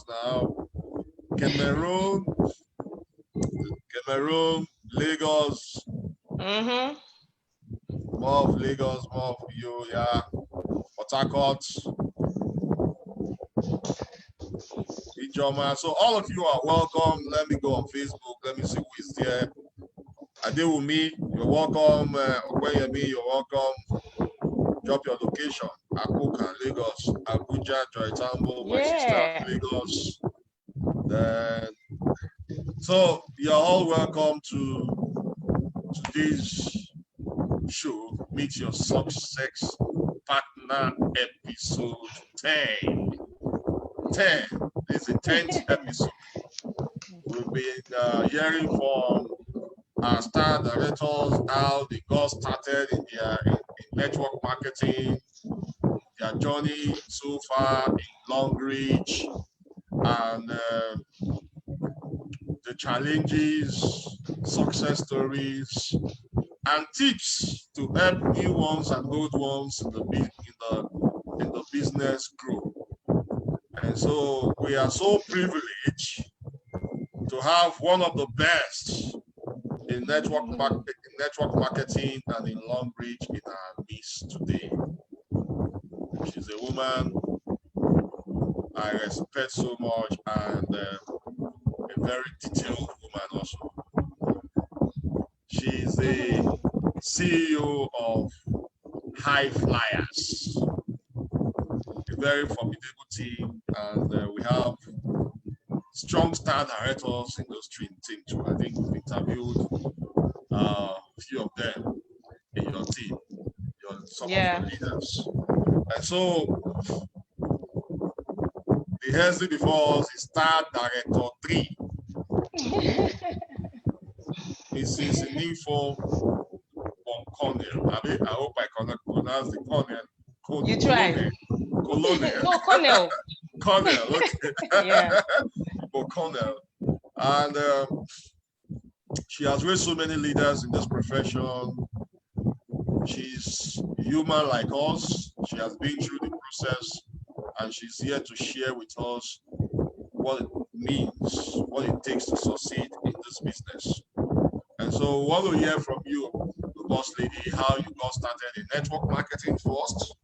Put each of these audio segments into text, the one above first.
now. Cameroon, Lagos. Mm-hmm. More of Lagos, more of you, yeah. Port Harcourt, Ijoma. So all of you are welcome. Let me go on Facebook. Let me see who is there. Adewumi, you're welcome. Okweyemi, you're welcome. Drop your location. Akuka, Lagos. Abuja, Joytambo, my sister, Lagos. Then, so you're all welcome to today's show, Meet Your Success Partner episode 10. 10 is the 10th episode. We've been hearing from our star directors how they got started in their in network marketing, their journey so far in long reach, and the challenges, success stories, and tips to help new ones and old ones in the business grow. And so we are so privileged to have one of the best in network marketing and in long reach in our midst today. She's a woman I respect so much and a very detailed woman also. She's the CEO of High Flyers, a very formidable team, and we have strong star directors in those team too. I think we've interviewed a few of them in your team, some of your leaders. And so the Hezzy before us is star director 3. Mrs. INIMFON Cornell. I hope I can pronounce the Cornell. You try. Colonel. No, Cornell. Cornell, okay. Yeah. Cornell. And she has raised so many leaders in this profession. She's human like us. She has been through the process, and she's here to share with us what it means, what it takes to succeed in this business. And so we want to hear from you, the boss lady, how you got started in network marketing first.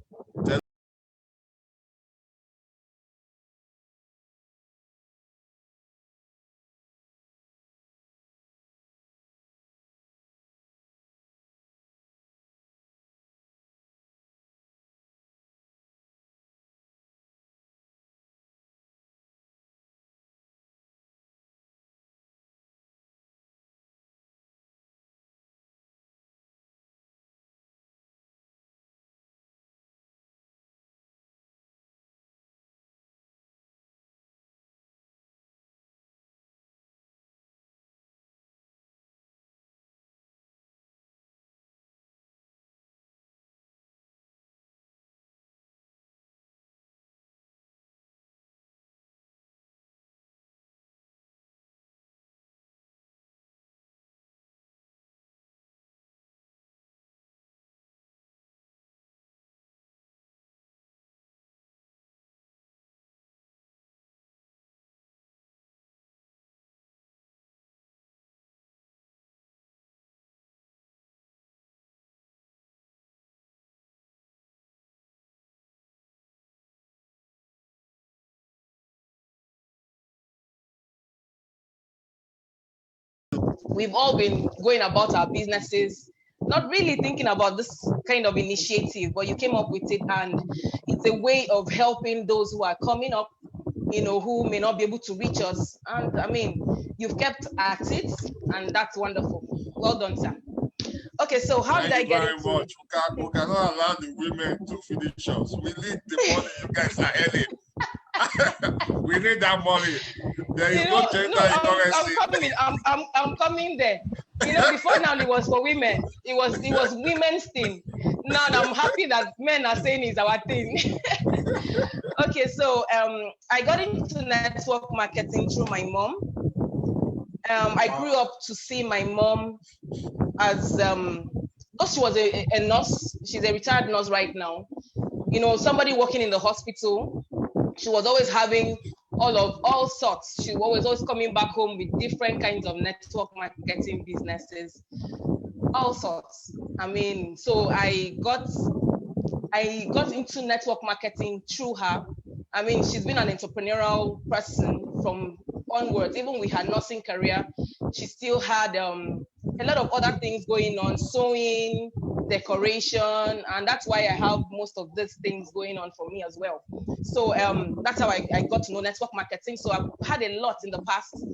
We've all been going about our businesses, not really thinking about this kind of initiative, but you came up with it, and it's a way of helping those who are coming up, who may not be able to reach us. And I mean, you've kept at it, and that's wonderful. Well done, sir. Okay, so how did I get it? Very much. We cannot allow the women to finish us. We need the money you guys are earning. We need that money. There is no gender I'm coming there. Before now it was for women. It was women's thing. Now I'm happy that men are saying it's our thing. Okay, so I got into network marketing through my mom. I grew up to see my mom as because she was a nurse. She's a retired nurse right now. Somebody working in the hospital. She was always having all sorts. She was always coming back home with different kinds of network marketing businesses, all sorts. I mean, so I got into network marketing through her. I mean, she's been an entrepreneurial person from onwards. Even with her nursing career, she still had a lot of other things going on, sewing, decoration, and that's why I have most of these things going on for me as well. So that's how I got to know network marketing. So I've had a lot in the past.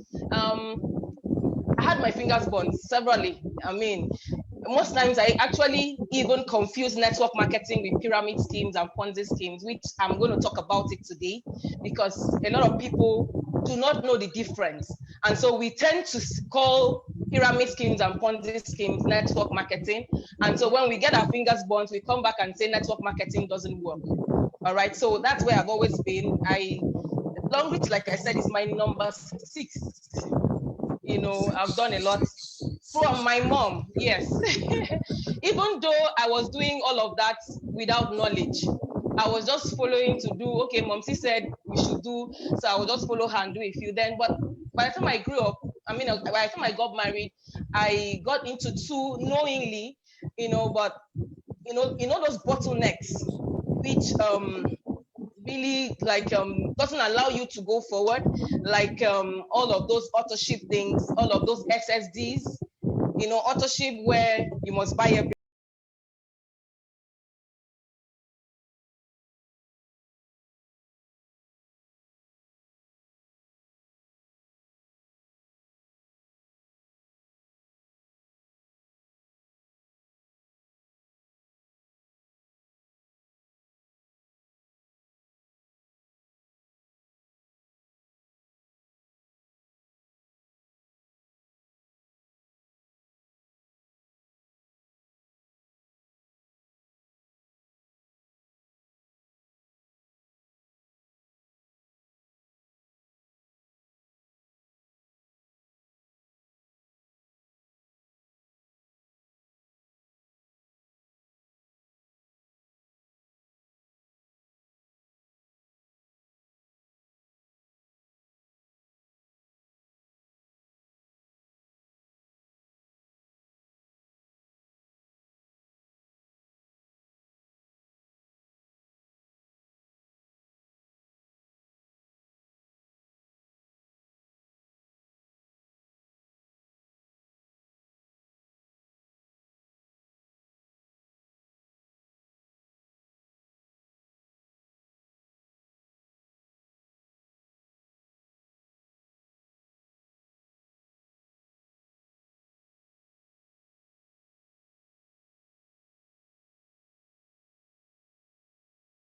I had my fingers burned severally. I mean, most times I actually even confuse network marketing with pyramid schemes and Ponzi schemes, which I'm going to talk about it today because a lot of people do not know the difference. And so we tend to call pyramid schemes and Ponzi schemes network marketing. And so when we get our fingers burnt, we come back and say network marketing doesn't work. All right. So that's where I've always been. Long reach, like I said, is my number 6. You know, I've done a lot from my mom, yes. Even though I was doing all of that without knowledge, I was just following to do, okay, mom, she said we should do, so I would just follow her and do a few. Then, but by the time I grew up, I mean, by the time I got married, I got into two knowingly, but those bottlenecks, which really like doesn't allow you to go forward, like all of those auto ship things, all of those SSDs, auto ship where you must buy every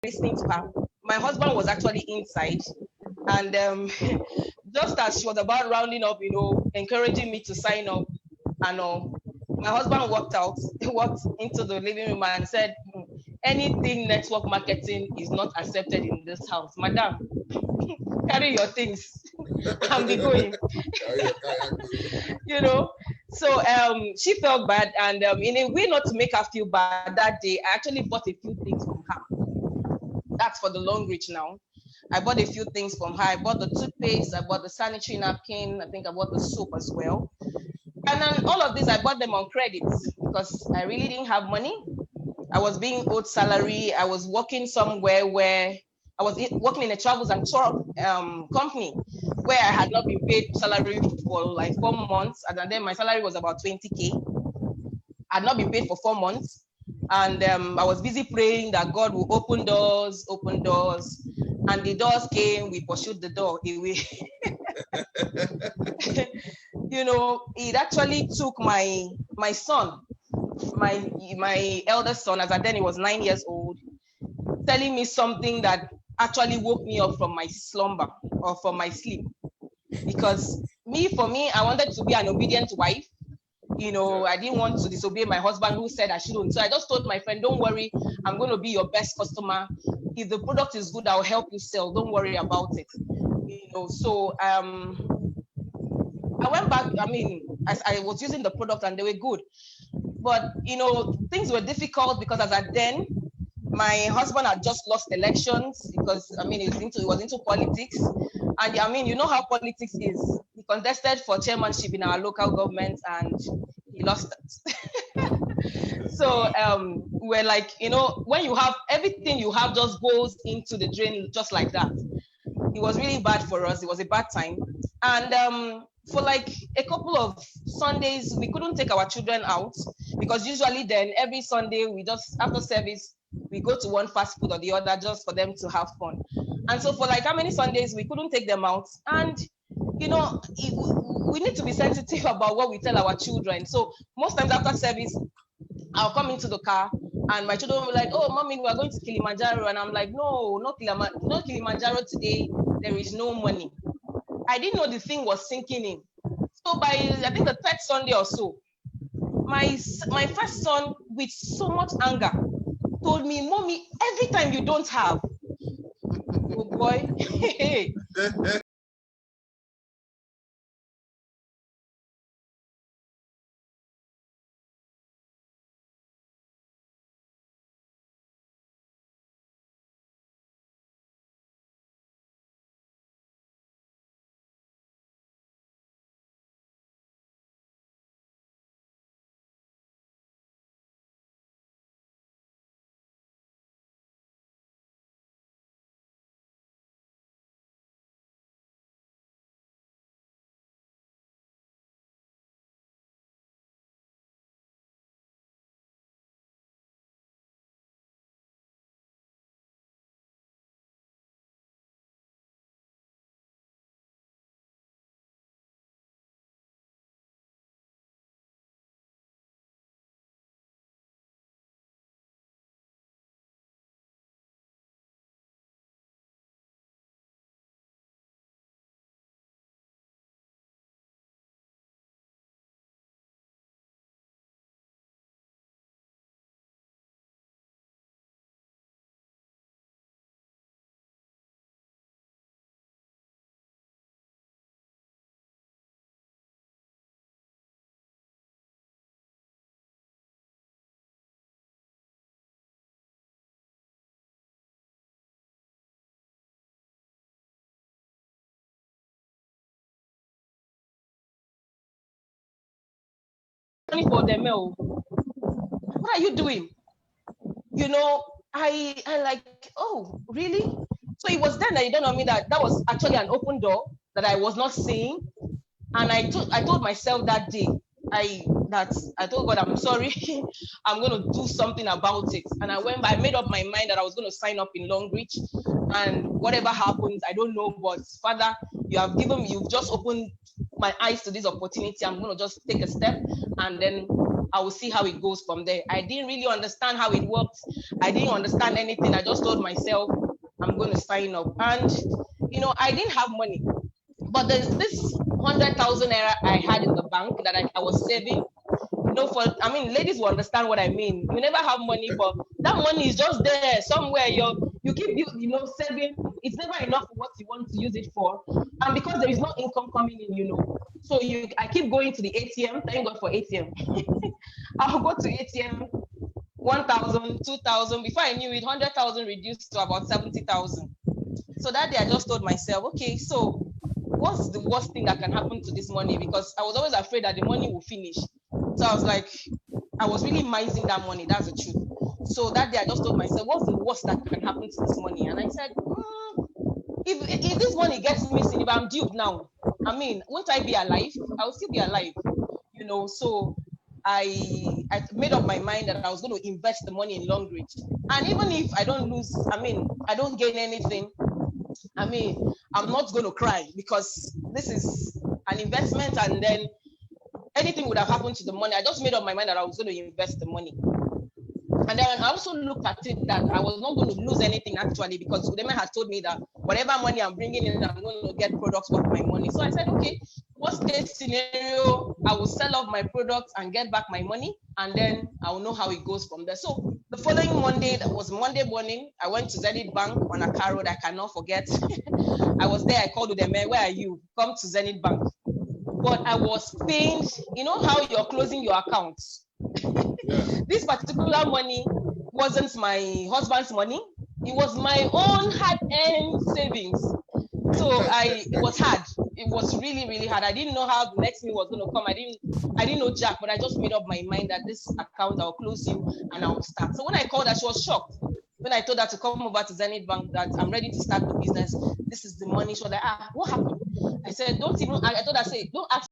listening to her. My husband was actually inside, and just as she was about rounding up, encouraging me to sign up and all, my husband walked out, walked into the living room and said, anything network marketing is not accepted in this house. Madam, carry your things and be going. So she felt bad, and in a way not to make her feel bad that day, I actually bought a few things from her. That's for the long reach now. I bought a few things from her. I bought the toothpaste, I bought the sanitary napkin, I think I bought the soap as well. And then all of this, I bought them on credit because I really didn't have money. I was being owed salary. I was working somewhere where I was working in a travels and tour company where I had not been paid salary for like 4 months. And then my salary was about 20K. I had not been paid for 4 months. And I was busy praying that God will open doors. And the doors came, we pursued the door away. It actually took my son, my eldest son, as at then he was 9 years old, telling me something that actually woke me up from my slumber or from my sleep. Because for me, I wanted to be an obedient wife. I didn't want to disobey my husband who said I shouldn't. So I just told my friend, don't worry, I'm going to be your best customer. If the product is good, I'll help you sell. Don't worry about it. So I went back. I mean, I was using the product and they were good. But, things were difficult because as at then, My husband had just lost elections because I mean he was into politics, and I mean you know how politics is. He contested for chairmanship in our local government and he lost it. So we're like, you know, when you have everything you have just goes into the drain just like that. It was really bad for us. It was a bad time, and for like a couple of Sundays we couldn't take our children out because usually then every Sunday we just after service we go to one fast food or the other just for them to have fun. And so for like how many Sundays we couldn't take them out, and you know we need to be sensitive about what we tell our children. So most times after service I'll come into the car and my children will be like, oh, mommy, we're going to Kilimanjaro. And I'm like, no, not Kilimanjaro today. There is no money. I didn't know the thing was sinking in. So by, I think the third Sunday or so, my first son, with so much anger, told me, mommy, every time you don't have, oh boy, money for the mail. What are you doing? You know, I like, oh, really? So it was then that it dawned on me that that was actually an open door that I was not seeing. And I told myself that day, I told God, I'm sorry, I'm gonna do something about it. And I made up my mind that I was gonna sign up in Long Beach, and whatever happens, I don't know. But Father, you've just opened my eyes to this opportunity. I'm gonna just take a step, and then I will see how it goes from there. I didn't really understand how it worked. I didn't understand anything. I just told myself, I'm gonna sign up, and you know, I didn't have money. But there's this 100,000 naira I had in the bank that I was saving. You know, I mean, ladies will understand what I mean. You never have money, but that money is just there somewhere. You keep saving. It's never enough for what you want to use it for, and because there is no income coming in, so I keep going to the ATM. Thank God for ATM. I'll go to ATM. 1,000, 2,000. Before I knew it, 100,000 reduced to about 70,000. So that day I just told myself, okay, so what's the worst thing that can happen to this money? Because I was always afraid that the money will finish. So I was like, I was really mising that money. That's the truth. So that day I just told myself, what's the worst that can happen to this money? And I said, if this money gets missing, if I'm duped now, I mean, won't I be alive? I will still be alive, So I made up my mind that I was going to invest the money in Long Beach. And even if I don't lose, I don't gain anything, I'm not going to cry because this is an investment, and then anything would have happened to the money. I just made up my mind that I was going to invest the money. And then I also looked at it that I was not going to lose anything actually, because Udeme had told me that whatever money I'm bringing in, I'm going to get products worth my money. So I said, okay, worst case scenario, I will sell off my products and get back my money, and then I will know how it goes from there. So the following Monday, that was Monday morning, I went to Zenith Bank on Accra Road. I cannot forget. I was there. I called Udeme, where are you? Come to Zenith Bank. But I was pained. You know how you're closing your accounts? Yeah. This particular money wasn't my husband's money. It was my own hard-earned savings. So it was hard. It was really, really hard. I didn't know how the next meal was going to come. I didn't know Jack, but I just made up my mind that this account I'll close you and I'll start. So when I called her, she was shocked. When I told her to come over to Zenith Bank, that I'm ready to start the business, this is the money. She was like, what happened? I said, don't even, I told her, say, don't ask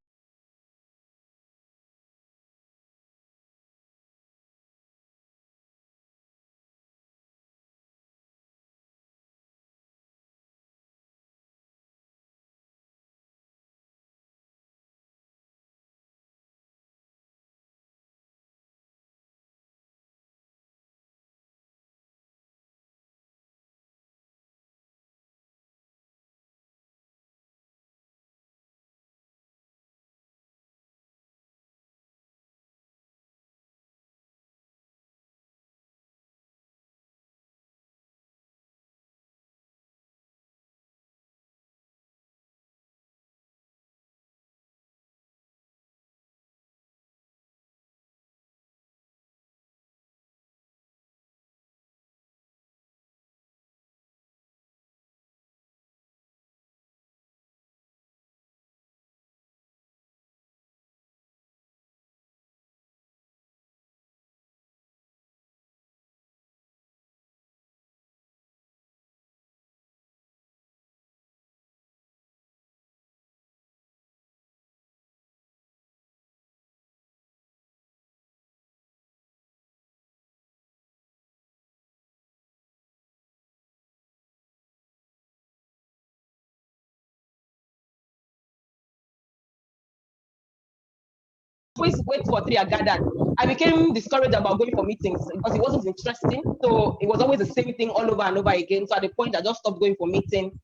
always wait for 3 are gathered. I became discouraged about going for meetings because it wasn't interesting. So it was always the same thing all over and over again. So at the point, I just stopped going for meeting.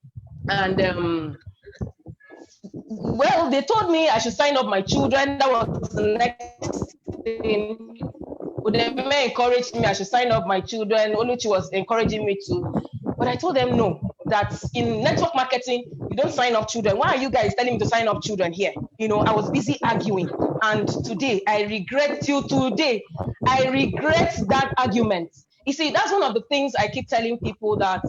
And well, they told me I should sign up my children. That was the next thing. Udeme encouraged me I should sign up my children. Oluchi was encouraging me to. But I told them no, that in network marketing, you don't sign up children. Why are you guys telling me to sign up children here? You know, I was busy arguing. And today, I regret till today, I regret that argument. You see, that's one of the things I keep telling people that,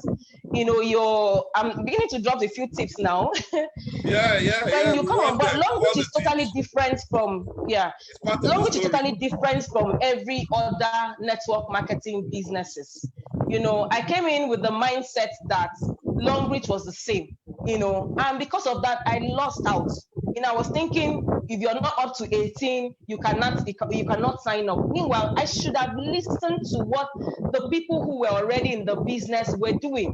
you know, I'm beginning to drop a few tips now. Yeah. When you We come on want board, them. We language want is the totally tips. different from, It's part of the language is story. totally different from every other network marketing businesses. You know, I came in with the mindset that language was the same, you know, and because of that, I lost out. You know, I was thinking if you're not up to 18, you cannot sign up. Meanwhile, I should have listened to what the people who were already in the business were doing.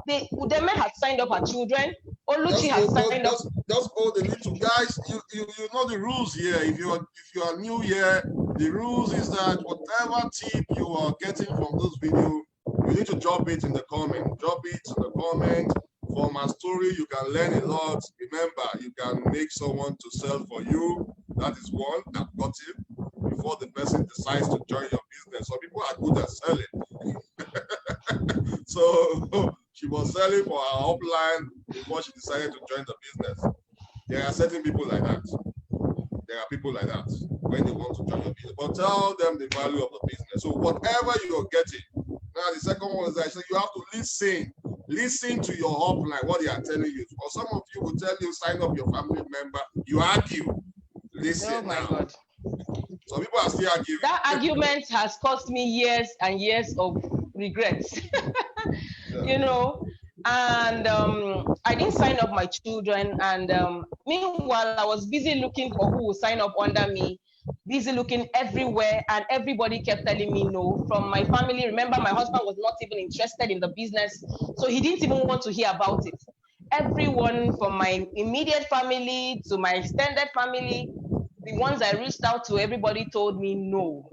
Udeme had signed up her children. Oluchi had signed up. Just go the little guys. You know the rules here. If you are new here, the rules is that whatever tip you are getting from this video, you need to drop it in the comment. Drop it in the comment. From our story, you can learn a lot. Remember, you can make someone to sell for you. That is one. I've got it before the person decides to join your business. So people are good at selling. So she was selling for her upline before she decided to join the business. There are certain people like that. There are people like that when they want to join your business. But tell them the value of the business. So whatever you're getting. Now the second one is that you have to listen. Listen to your upline, what they are telling you. Or some of you will tell you sign up your family member. You argue. Listen. Oh my now. God. So people are still arguing. That argument has cost me years and years of regrets. You know, and I didn't sign up my children. And meanwhile, I was busy looking for who would sign up under me, busy looking everywhere, and everybody kept telling me no. From my family, remember, my husband was not even interested in the business, so he didn't even want to hear about it. Everyone from my immediate family to my extended family, the ones I reached out to, everybody told me no.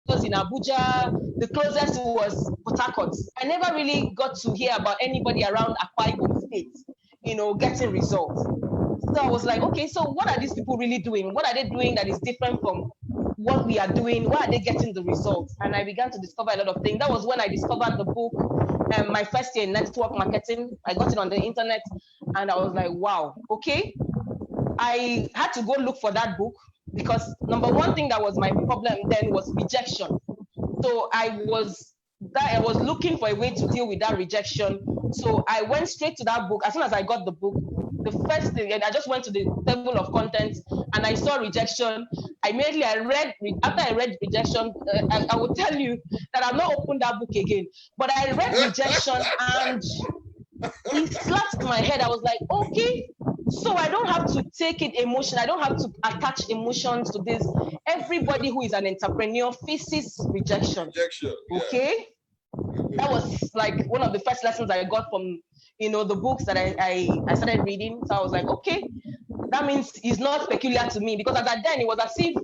was in Abuja. The closest was Port Harcourt. I never really got to hear about anybody around Akwa Ibom State, getting results. So I was like, okay, so what are these people really doing? What are they doing that is different from what we are doing? Why are they getting the results? And I began to discover a lot of things. That was when I discovered the book, my first year in network marketing. I got it on the internet, and I was like, wow, okay. I had to go look for that book because number one thing that was my problem then was rejection. So I was looking for a way to deal with that rejection. So I went straight to that book. As soon as I got the book, the first thing, I just went to the table of contents and I saw rejection. After I read rejection, I will tell you that I've not opened that book again. But I read rejection and it slapped my head. I was like, okay, so I don't have to take it emotion. I don't have to attach emotions to this. Everybody who is an entrepreneur faces rejection. Okay. That was like one of the first lessons I got from, the books that I started reading. So I was like, okay, that means it's not peculiar to me, because at that then it was as if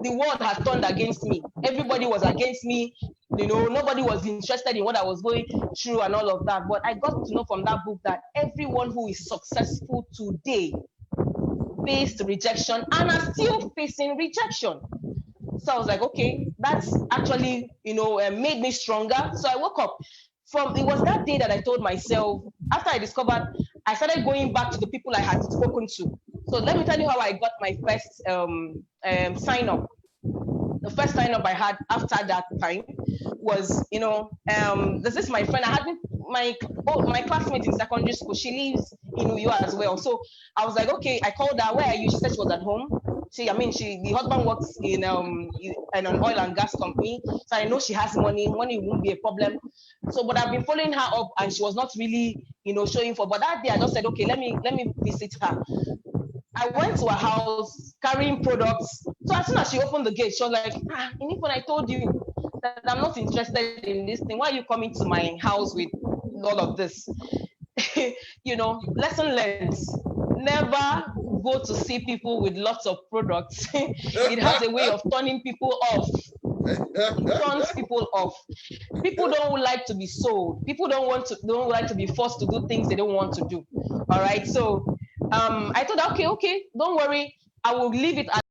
the world had turned against me. Everybody was against me. Nobody was interested in what I was going through and all of that. But I got to know from that book that everyone who is successful today faced rejection and are still facing rejection. So I was like, okay, that's actually, made me stronger. So I woke up it was that day that I told myself, after I discovered, I started going back to the people I had spoken to. So let me tell you how I got my first sign up. The first sign up I had after that time was, this is my friend. I had my classmate in secondary school. She lives in New York as well. So I was like, okay, I called her. Where are you? She said she was at home. The husband works in an oil and gas company. So I know she has money. Money won't be a problem. So, but I've been following her up and she was not really, showing for. But that day I just said, okay, let me visit her. I went to her house carrying products. So as soon as she opened the gate, she was like, INIMFON, I told you that I'm not interested in this thing. Why are you coming to my house with all of this? Lesson learned. Never go to see people with lots of products. It has a way of turning people off. It turns people off. People don't like to be sold. People don't like to be forced to do things they don't want to do. All right. So I thought, okay, don't worry. I will leave it at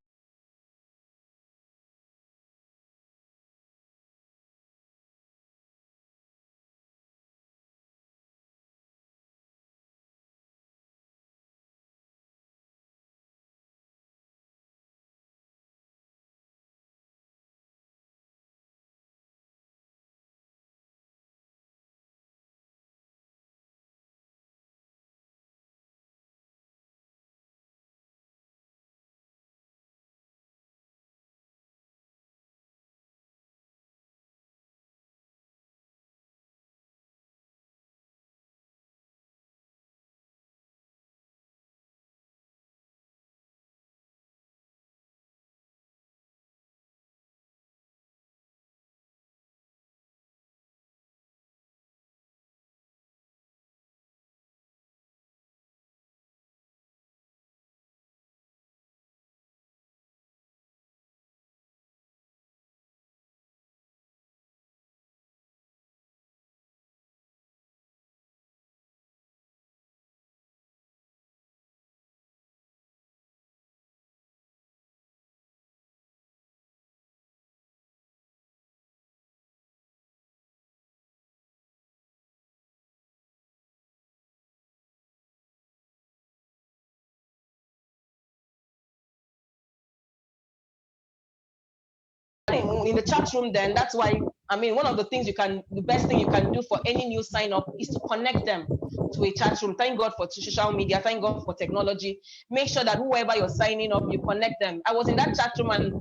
in the chat room. Then that's why one of the best thing you can do for any new sign up is to connect them to a chat room. Thank God for social media. Thank God for technology. Make sure that whoever you're signing up, you connect them. I was in that chat room and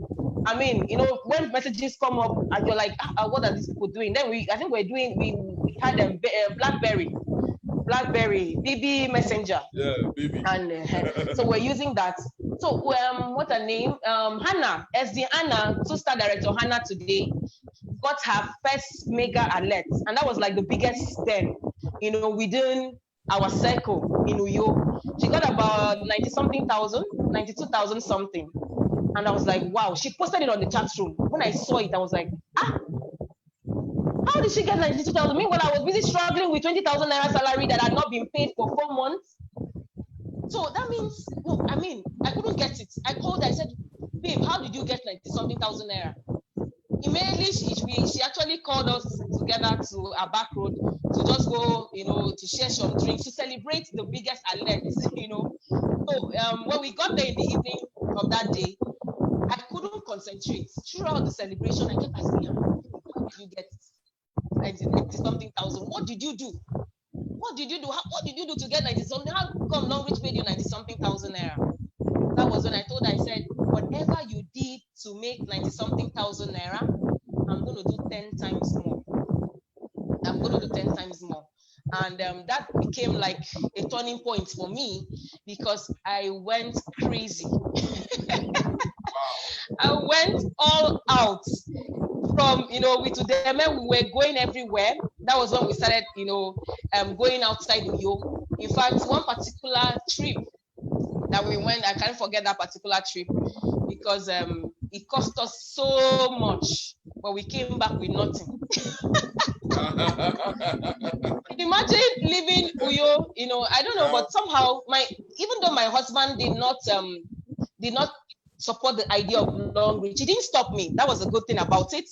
when messages come up and you're like, what are these people doing? Then we had them BlackBerry, BB Messenger. Yeah, BB. And so we're using that. So what her name? Hannah, SD Anna, two-star director Hannah today got her first mega alert, and that was like the biggest then, within our circle in Uyo. She got about 92,000 something. And I was like, wow, she posted it on the chat room. When I saw it, I was like, how did she get 92,000? Meanwhile, I was busy struggling with 20,000 naira salary that had not been paid for 4 months. So that means, no, I mean, I couldn't get it. I called her, I said, babe, how did you get 90-something thousand naira? Immediately, she actually called us together to a back road to just go, to share some drinks, to celebrate the biggest alert, So when we got there in the evening of that day, I couldn't concentrate. Throughout the celebration, I kept asking her, how did you get 90-something thousand? What did you do? What did you do? What did you do to get 90-something? How come Long Reach paid you 90-something thousand naira? That was when I told her, I said, whatever you did to make 90-something thousand naira, I'm going to do 10 times more. I'm going to do 10 times more. And that became like a turning point for me because I went crazy. I went all out. From, with Udeme, we were going everywhere. That was when we started, going outside Uyo. In fact, one particular trip that we went, I can't forget that particular trip because it cost us so much, but we came back with nothing. Imagine leaving Uyo, I don't know, but somehow even though my husband did not support the idea of Long Reach, he didn't stop me. That was a good thing about it.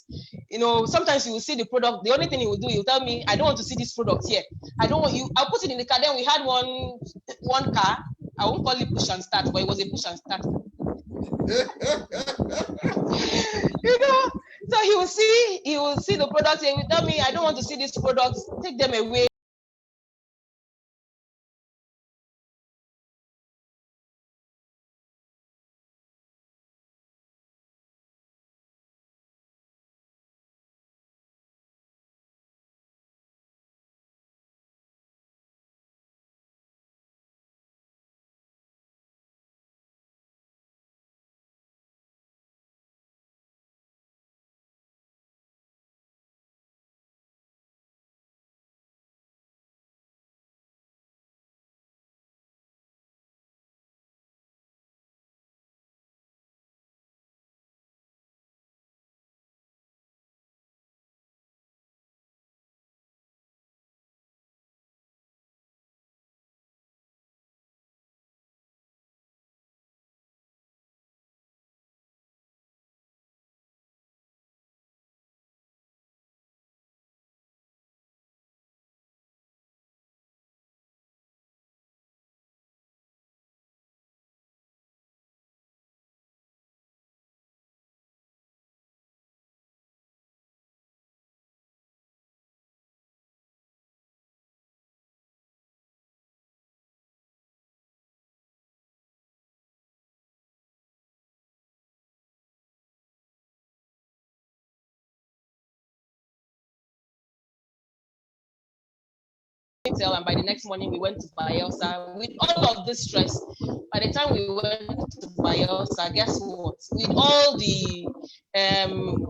Sometimes you will see the product. The only thing he will do, he'll tell me, I don't want to see this product here. I don't want you. I'll put it in the car. Then we had one car. I won't call it push and start, but it was a push and start. So he will see the product. He will tell me, I don't want to see these products. Take them away. And by the next morning we went to Bayelsa with all of this stress. By the time we went to Bayelsa, guess what? With all the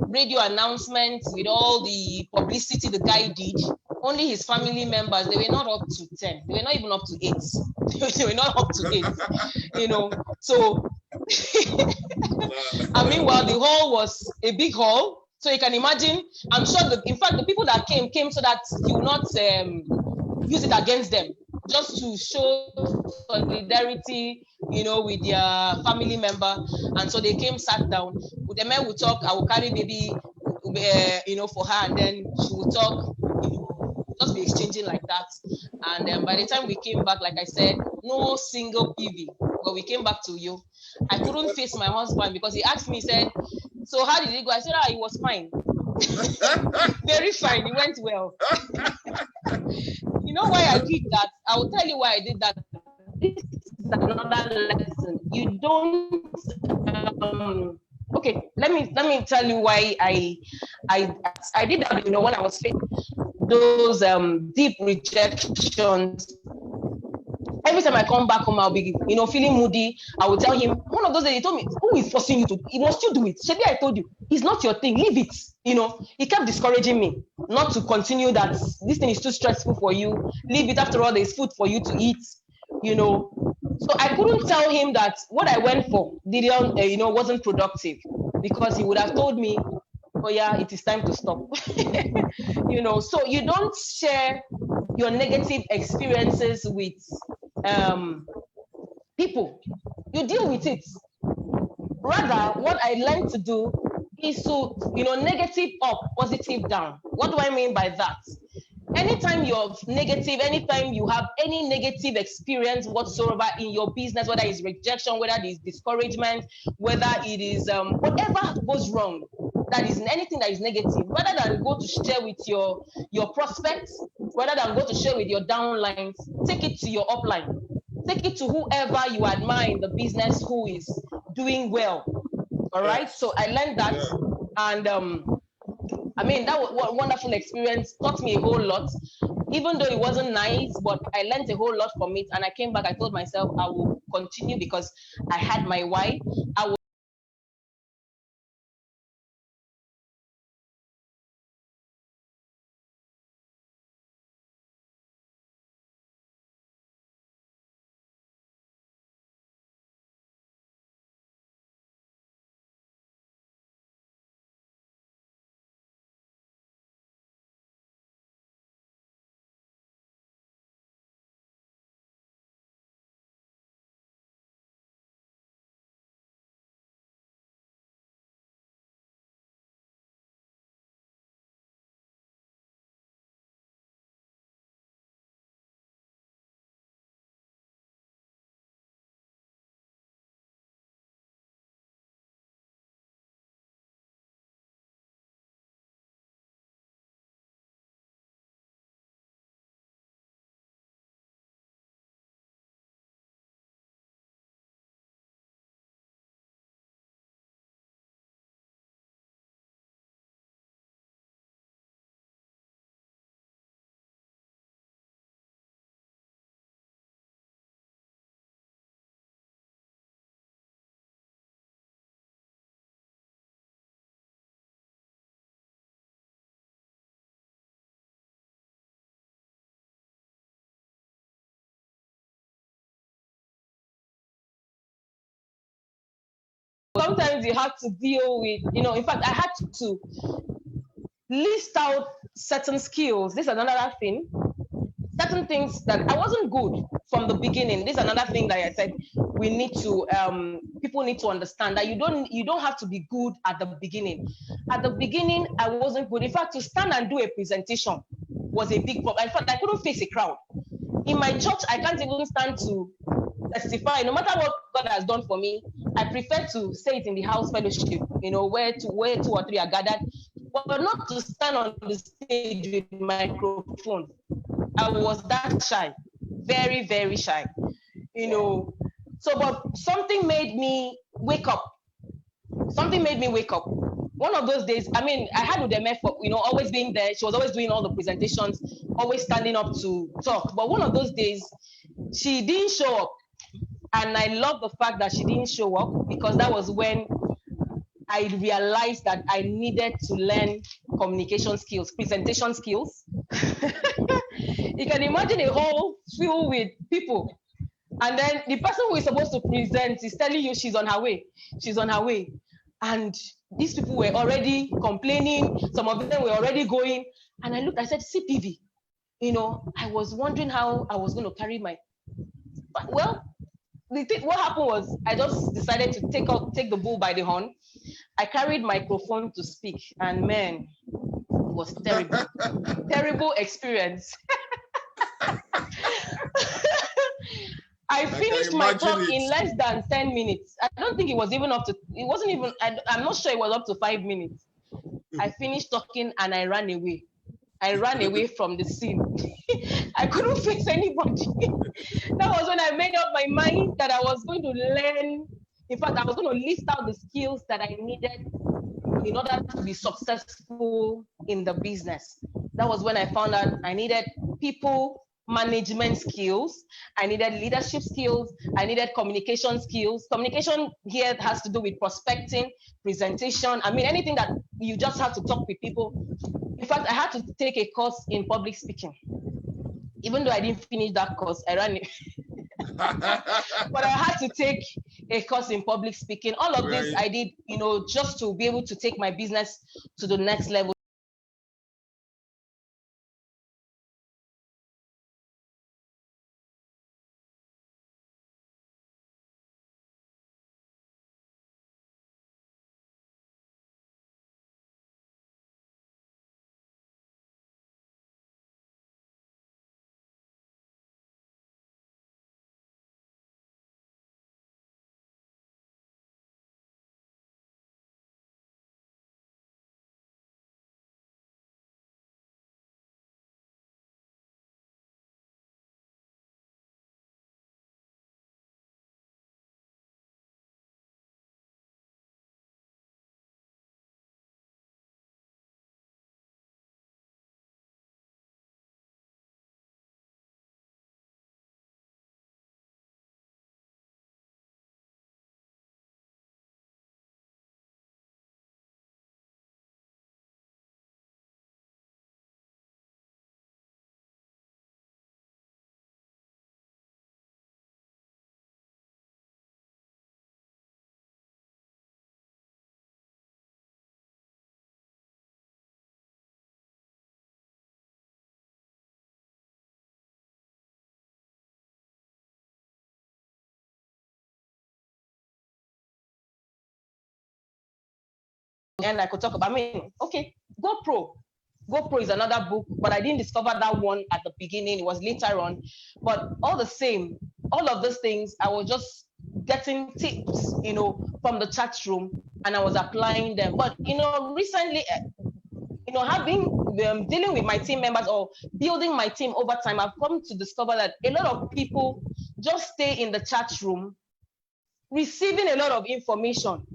radio announcements, with all the publicity the guy did, only his family members, they were not up to 10. They were not even up to 8. They were not up to 8, So, and meanwhile, the hall was a big hall. So you can imagine, I'm sure in fact, the people that came so that he will not use it against them, just to show solidarity, with their family member. And so they came, sat down. With the men would talk, I will carry baby, for her, and then she would talk, just be exchanging like that. And by the time we came back, like I said, no single PV. But we came back to you. I couldn't face my husband because he asked me, he said, so how did it go? I said, it was fine. Very fine. It went well. You know why I did that? I will tell you why I did that. This is another lesson. You don't. Okay, let me tell you why I did that. When I was facing those deep rejections. Every time I come back home, I'll be, feeling moody. I will tell him, one of those days, he told me, who is forcing you to, must you do it? Shebi, I told you, it's not your thing, leave it. He kept discouraging me not to continue that. This thing is too stressful for you. Leave it. After all, there's food for you to eat. So I couldn't tell him that what I went for didn't, wasn't productive, because he would have told me, oh yeah, it is time to stop. So you don't share your negative experiences with people. You deal with it. Rather, what I learned to do is to, negative up, positive down. What do I mean by that? Anytime you're negative, anytime you have any negative experience whatsoever in your business, whether it's rejection, whether it is discouragement, whether it is whatever goes wrong, that is anything that is negative, rather than go to share with your prospects, rather than go to share with your downlines, take it to your upline. Take it to whoever you admire in the business who is doing well. All right. Yes. So I learned that, Yeah. and that was a wonderful experience. Taught me a whole lot, even though it wasn't nice. But I learned a whole lot from it, and I came back. I told myself I will continue because I had my why. I will. Sometimes you have to deal with, in fact, I had to list out certain skills. This is another thing. Certain things that I wasn't good from the beginning. This is another thing that I said we need to people need to understand that you don't have to be good at the beginning. At the beginning, I wasn't good. In fact, to stand and do a presentation was a big problem. In fact, I couldn't face a crowd. In my church, I can't even stand to testify. No matter what God has done for me, I prefer to say it in the house fellowship, where two or three are gathered, but not to stand on the stage with microphone. I was that shy, very, very shy, So, but something made me wake up. Something made me wake up. One of those days, I had Udeme for, always being there. She was always doing all the presentations, always standing up to talk. But one of those days, she didn't show up. And I love the fact that she didn't show up, because that was when I realized that I needed to learn communication skills, presentation skills. You can imagine a hall filled with people, and then the person who is supposed to present is telling you she's on her way. She's on her way. And these people were already complaining. Some of them were already going. And I looked, I said, CPV. I was wondering how I was going to carry my. Well, what happened was I just decided to take the bull by the horn. I carried microphone to speak, and man, it was terrible. Terrible experience. I finished my talk in less than 10 minutes. I don't think it wasn't even, I'm not sure it was up to 5 minutes. I finished talking and I ran away. I ran away from the scene. I couldn't face anybody. That was when I made up my mind that I was going to learn. In fact, I was going to list out the skills that I needed in order to be successful in the business. That was when I found out I needed people management skills, I needed leadership skills, I needed communication skills. Communication here has to do with prospecting, presentation. Anything that you just have to talk with people. In fact, I had to take a course in public speaking. Even though I didn't finish that course, I ran it. But I had to take a course in public speaking. All of this Right. I did, just to be able to take my business to the next level. And I could talk about, okay, GoPro. GoPro is another book, but I didn't discover that one at the beginning. It was later on. But all the same, all of those things, I was just getting tips, from the chat room, and I was applying them. But, recently, having dealing with my team members or building my team over time, I've come to discover that a lot of people just stay in the chat room, receiving a lot of information.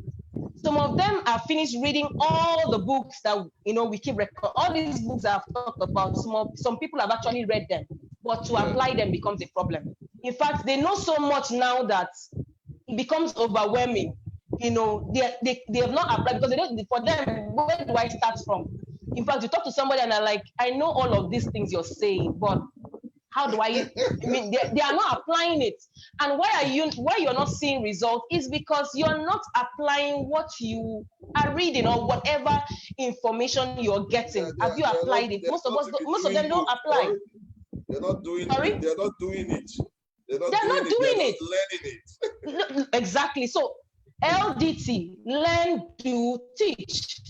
Some of them are finished reading all the books that we keep record. All these books I've talked about, some people have actually read them, but to apply them becomes a problem. In fact, they know so much now that it becomes overwhelming. They have not applied because they don't. For them, where do I start from? In fact, you talk to somebody and they're like, I know all of these things you're saying, but how do they are not applying it. And why you're not seeing results is because you're not applying what you are reading or whatever information you're getting. Have you applied it? Most of them don't apply. They're not doing Sorry? it. They're not doing it. They're not They're doing not it. doing They're it. just learning it. Exactly. So LDT, learn to teach.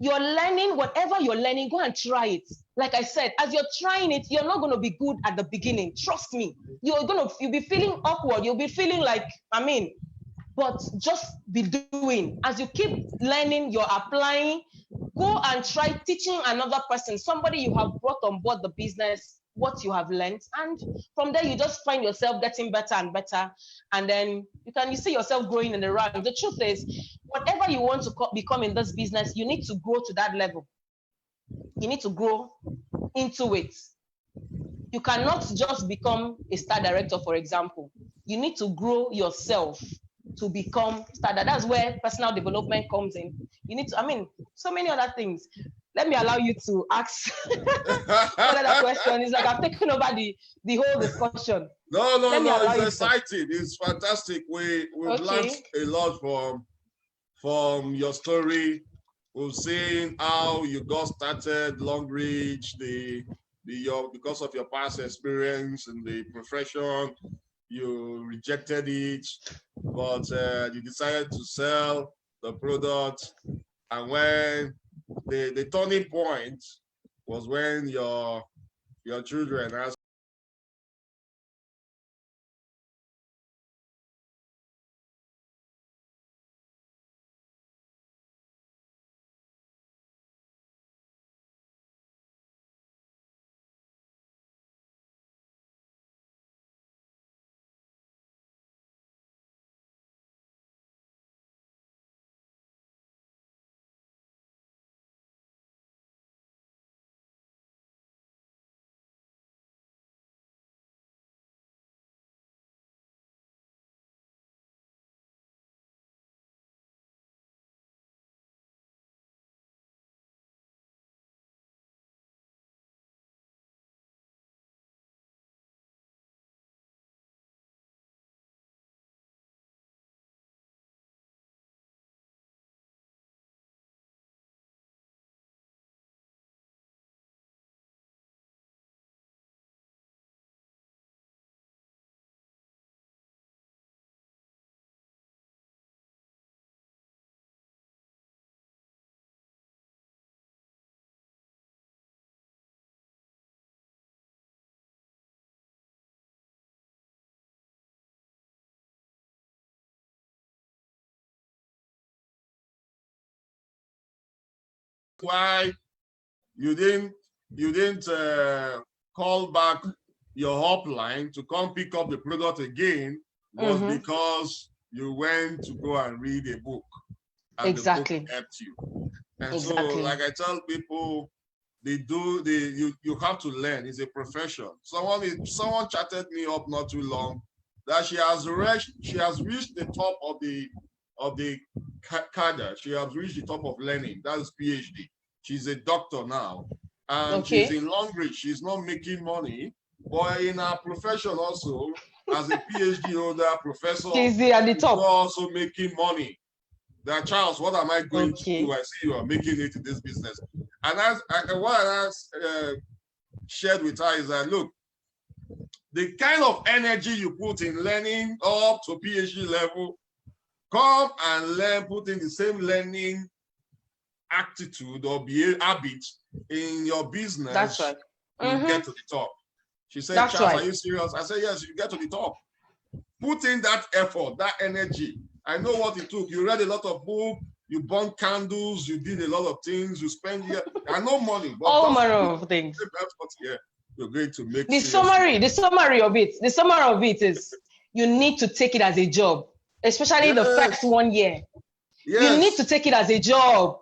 You're learning, whatever you're learning, go and try it. Like I said, as you're trying it, you're not going to be good at the beginning. Trust me. You'll be feeling awkward. You'll be feeling like, but just be doing. As you keep learning, you're applying. Go and try teaching another person, somebody you have brought on board the business, what you have learned. And from there, you just find yourself getting better and better. And then you see yourself growing in the rank. The truth is, whatever you want to become in this business, you need to grow to that level. You need to grow into it. You cannot just become a star director, for example. You need to grow yourself to become star. That's where personal development comes in. You need to, so many other things. Let me allow you to ask another question. It's like I've taken over the whole discussion. No, it's exciting. It's fantastic. We've learned a lot from your story. We've seen how you got started, Long Reach, because of your past experience in the profession, you rejected it, but you decided to sell the product. And when the turning point was when your children asked why you didn't call back your upline to come pick up the product again was because you went to go and read a book, and the book helped you. And so, like I tell people, you have to learn. It's a profession. Someone chatted me up not too long that she has reached the top of the cadre. She has reached the top of learning. That's PhD. She's a doctor now, and she's in Longreach. She's not making money, but in her profession also, as a PhD holder, professor, she's at the top. Also making money. That Charles, what am I going to do? I see you are making it in this business. And what I shared with her is that, look, the kind of energy you put in learning up to PhD level, come and learn, put in the same learning attitude or habit in your business. That's right. You get to the top. She said, Charles, are you serious? I said, yes, you get to the top. Put in that effort, that energy. I know what it took. You read a lot of books, you burned candles, you did a lot of things, you spend here. I know money, but all manner of things. You're going to make the summary of it is you need to take it as a job, especially the first 1 year. You need to take it as a job.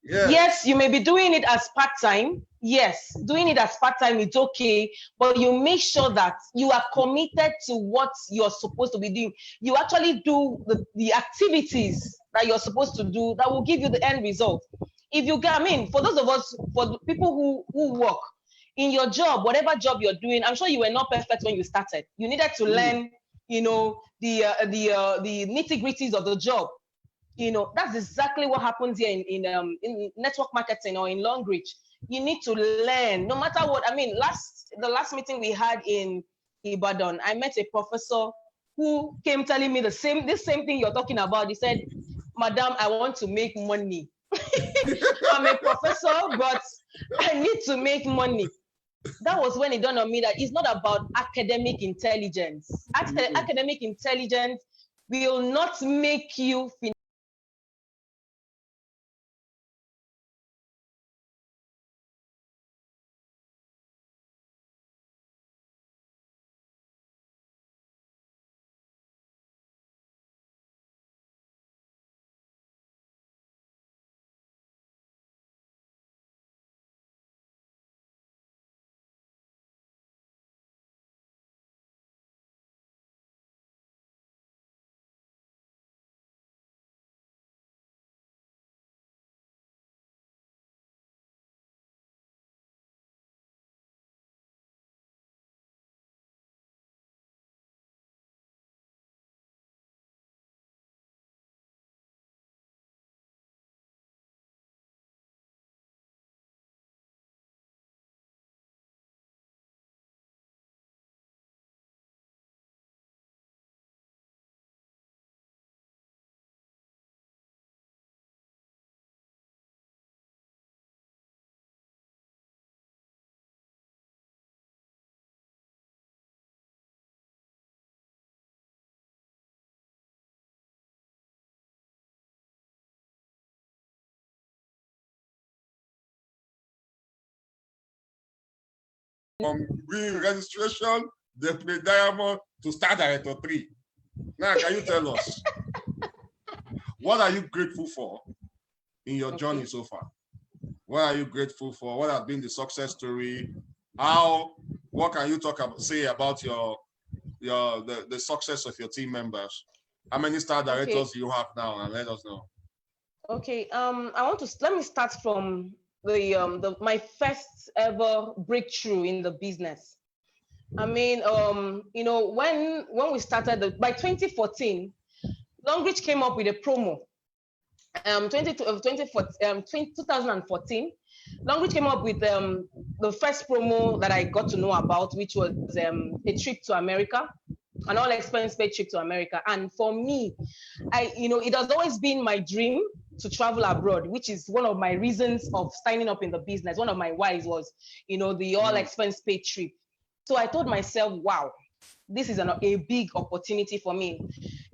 Yes, you may be doing it as part-time. Yes, doing it as part-time is okay, but you make sure that you are committed to what you're supposed to be doing. You actually do the activities that you're supposed to do that will give you the end result. If you get, for those of us, for the people who work in your job, whatever job you're doing, I'm sure you were not perfect when you started. You needed to learn, the nitty-gritties of the job. That's exactly what happens here in network marketing or in Longreach. You need to learn, no matter what. The last meeting we had in Ibadan, I met a professor who came telling me this same thing you're talking about. He said, Madam, I want to make money. I'm a professor, but I need to make money. That was when it dawned on me that it's not about academic intelligence. Academic intelligence will not make you from registration, the diamond to start at 3. Now, can you tell us what are you grateful for in your journey so far? What are you grateful for? What has been the success story? What can you say about the success of your team members? How many star directors do you have now? And let us know. Okay. Let me start from my first ever breakthrough in the business. When we started, by 2014, Longreach came up with a promo. 2014, Longreach came up with the first promo that I got to know about, which was a trip to America, an all-expense paid trip to America. And for me, it has always been my dream to travel abroad, which is one of my reasons of signing up in the business. One of my whys was, the all-expense paid trip. So I told myself, wow, this is a big opportunity for me.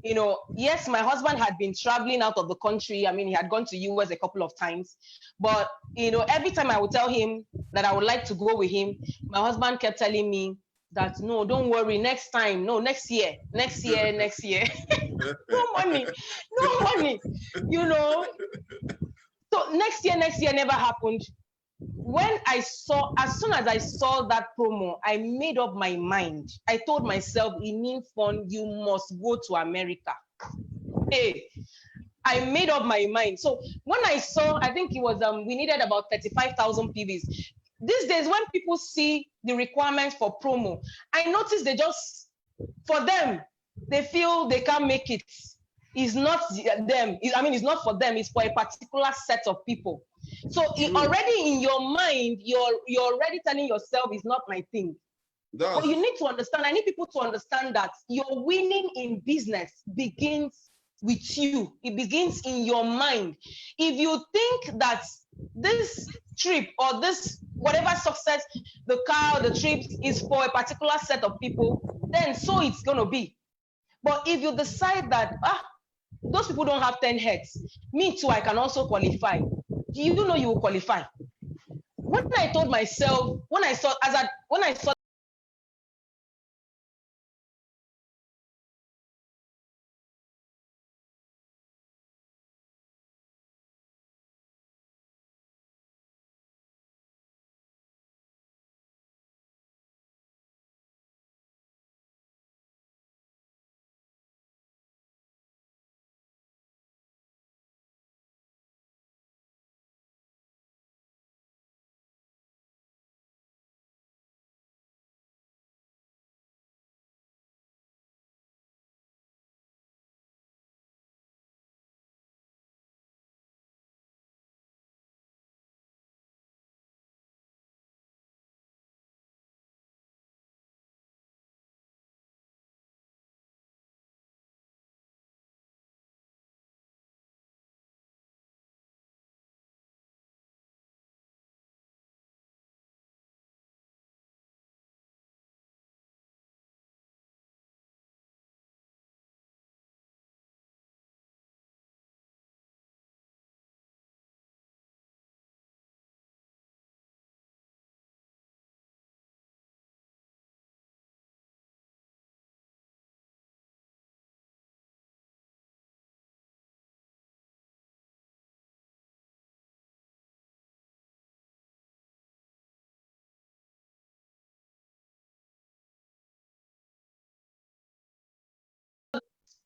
yes, my husband had been traveling out of the country. I mean, he had gone to US a couple of times, but every time I would tell him that I would like to go with him, my husband kept telling me that, no, don't worry, next time, no, next year, next year, next year. No money, no money, So next year never happened. As soon as I saw that promo, I made up my mind. I told myself, INIMFON, you must go to America. Hey, I made up my mind. So when I saw, I think it was, we needed about 35,000 PVs. These days, when people see the requirements for promo, I notice for them, they feel they can't make it. It's not them. It's not for them. It's for a particular set of people. So already in your mind, you're already telling yourself it's not my thing. But you need to understand, I need people to understand that your winning in business begins with you. It begins in your mind. If you think that this trip or this whatever success, the car, the trip is for a particular set of people, then so it's going to be. But if you decide that, those people don't have 10 heads, me too, I can also qualify. You know you will qualify. When I told myself, when I saw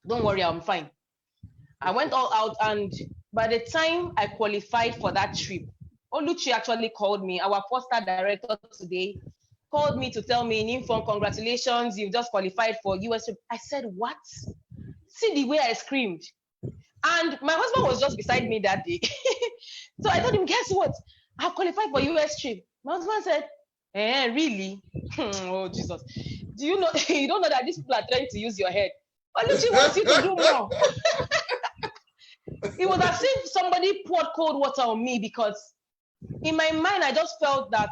don't worry, I'm fine. I went all out, and by the time I qualified for that trip, Oluchi actually called me, our foster director today, called me to tell me, INIMFON, congratulations, you've just qualified for US trip. I said, what? See the way I screamed. And my husband was just beside me that day. So I told him, guess what? I've qualified for US trip. My husband said, really? Oh, Jesus. Do you know, you don't know that these people are trying to use your head. Oluchi wants you to do more. It was as if somebody poured cold water on me, because in my mind, I just felt that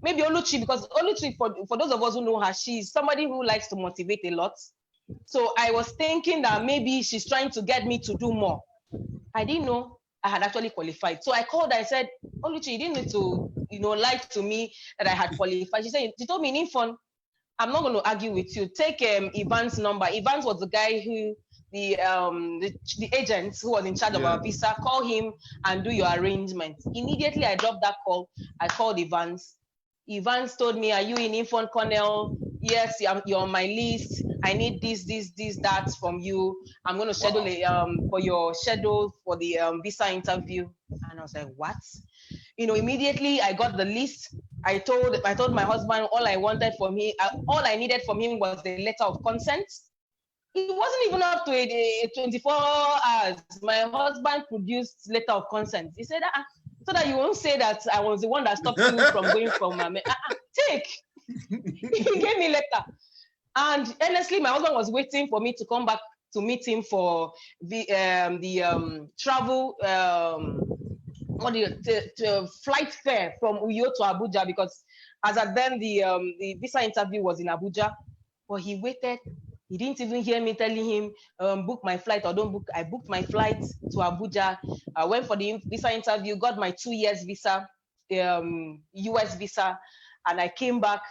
maybe Oluchi, because Oluchi, for those of us who know her, she's somebody who likes to motivate a lot. So I was thinking that maybe she's trying to get me to do more. I didn't know I had actually qualified. So I called her, I said, Oluchi, you didn't need to, lie to me that I had qualified. She told me, INIMFON, I'm not going to argue with you. Take Ivan's number. Ivan was the guy who, the agent who was in charge of our visa. Call him and do your arrangements. Immediately, I dropped that call. I called Evans. Evans told me, are you INIMFON, Cornell? Yes, you're on my list. I need this, that from you. I'm going to schedule for your schedule for the visa interview. And I was like, what? Immediately I got the list. I told my husband all I wanted from him, all I needed from him was the letter of consent. It wasn't even up to a 24 hours. My husband produced letter of consent. He said, so that you won't say that I was the one that stopped you from going from take. He gave me letter. And honestly, my husband was waiting for me to come back to meet him for the travel flight fare from Uyo to Abuja, because as at then the visa interview was in Abuja. But he waited He didn't even hear me telling him, book my flight or don't book. I booked my flight to Abuja. I went for the visa interview, got my 2 years visa, US visa, and I came back.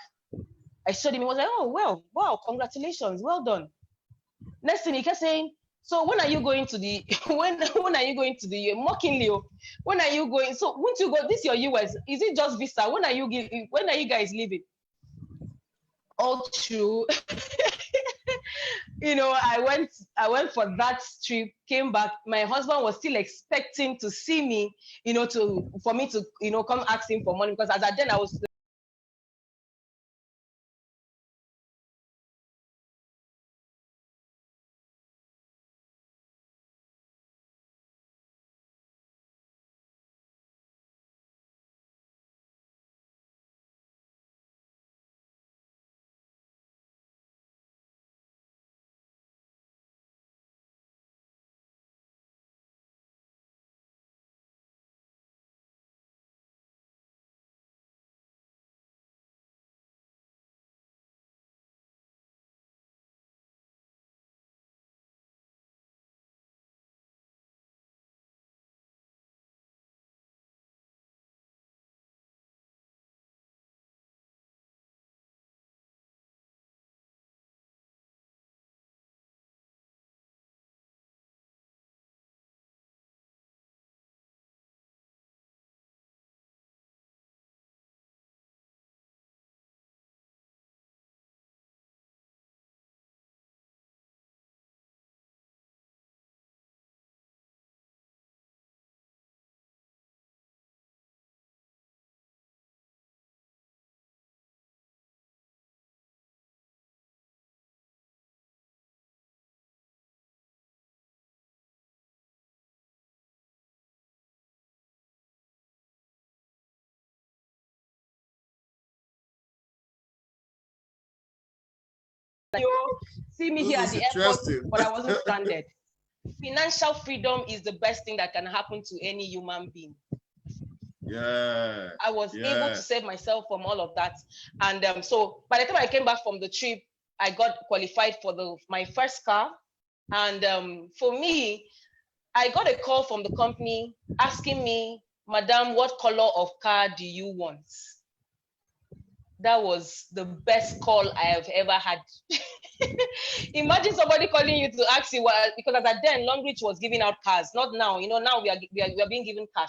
I showed him. He was like, oh, well, wow, congratulations, well done. Next thing he kept saying, so when are you going to the when are you going to the mockingly? When are you going? So won't you go? This your US? Is it just visa? When are you guys leaving? All true. I went for that trip, came back. My husband was still expecting to see me, for me to, come ask him for money, because as at then I was you see me here at This the is airport, interesting. but I wasn't stranded. Financial freedom is the best thing that can happen to any human being. Yeah. I was able to Yeah. save myself from all of that. And so by the time I came back from the trip, I got qualified for my first car. And for me, I got a call from the company asking me, Madam, what color of car do you want? That was the best call I have ever had. Imagine somebody calling you to ask you what, because at that then Longreach was giving out cars, not now. Now we are being given cash.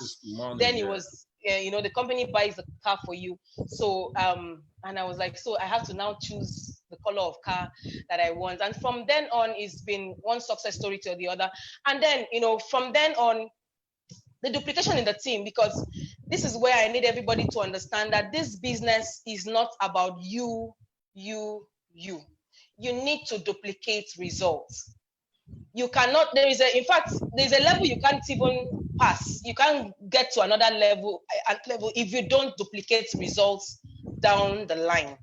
Then it was the company buys the car for you. So and I was like, so I have to now choose the color of car that I want. And from then on, it's been one success story to the other. And then from then on, the duplication in the team, because this is where I need everybody to understand that this business is not about you. You need to duplicate results. You cannot, in fact, there's a level you can't even pass. You can't get to another level if you don't duplicate results down the line.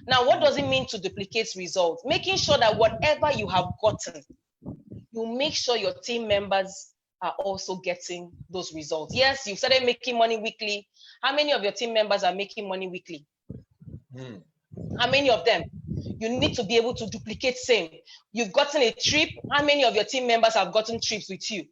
Now, what does it mean to duplicate results? Making sure that whatever you have gotten, you make sure your team members are also getting those results. Yes, you've started making money weekly. How many of your team members are making money weekly? How many of them? You need to be able to duplicate same. You've gotten a trip. How many of your team members have gotten trips with you?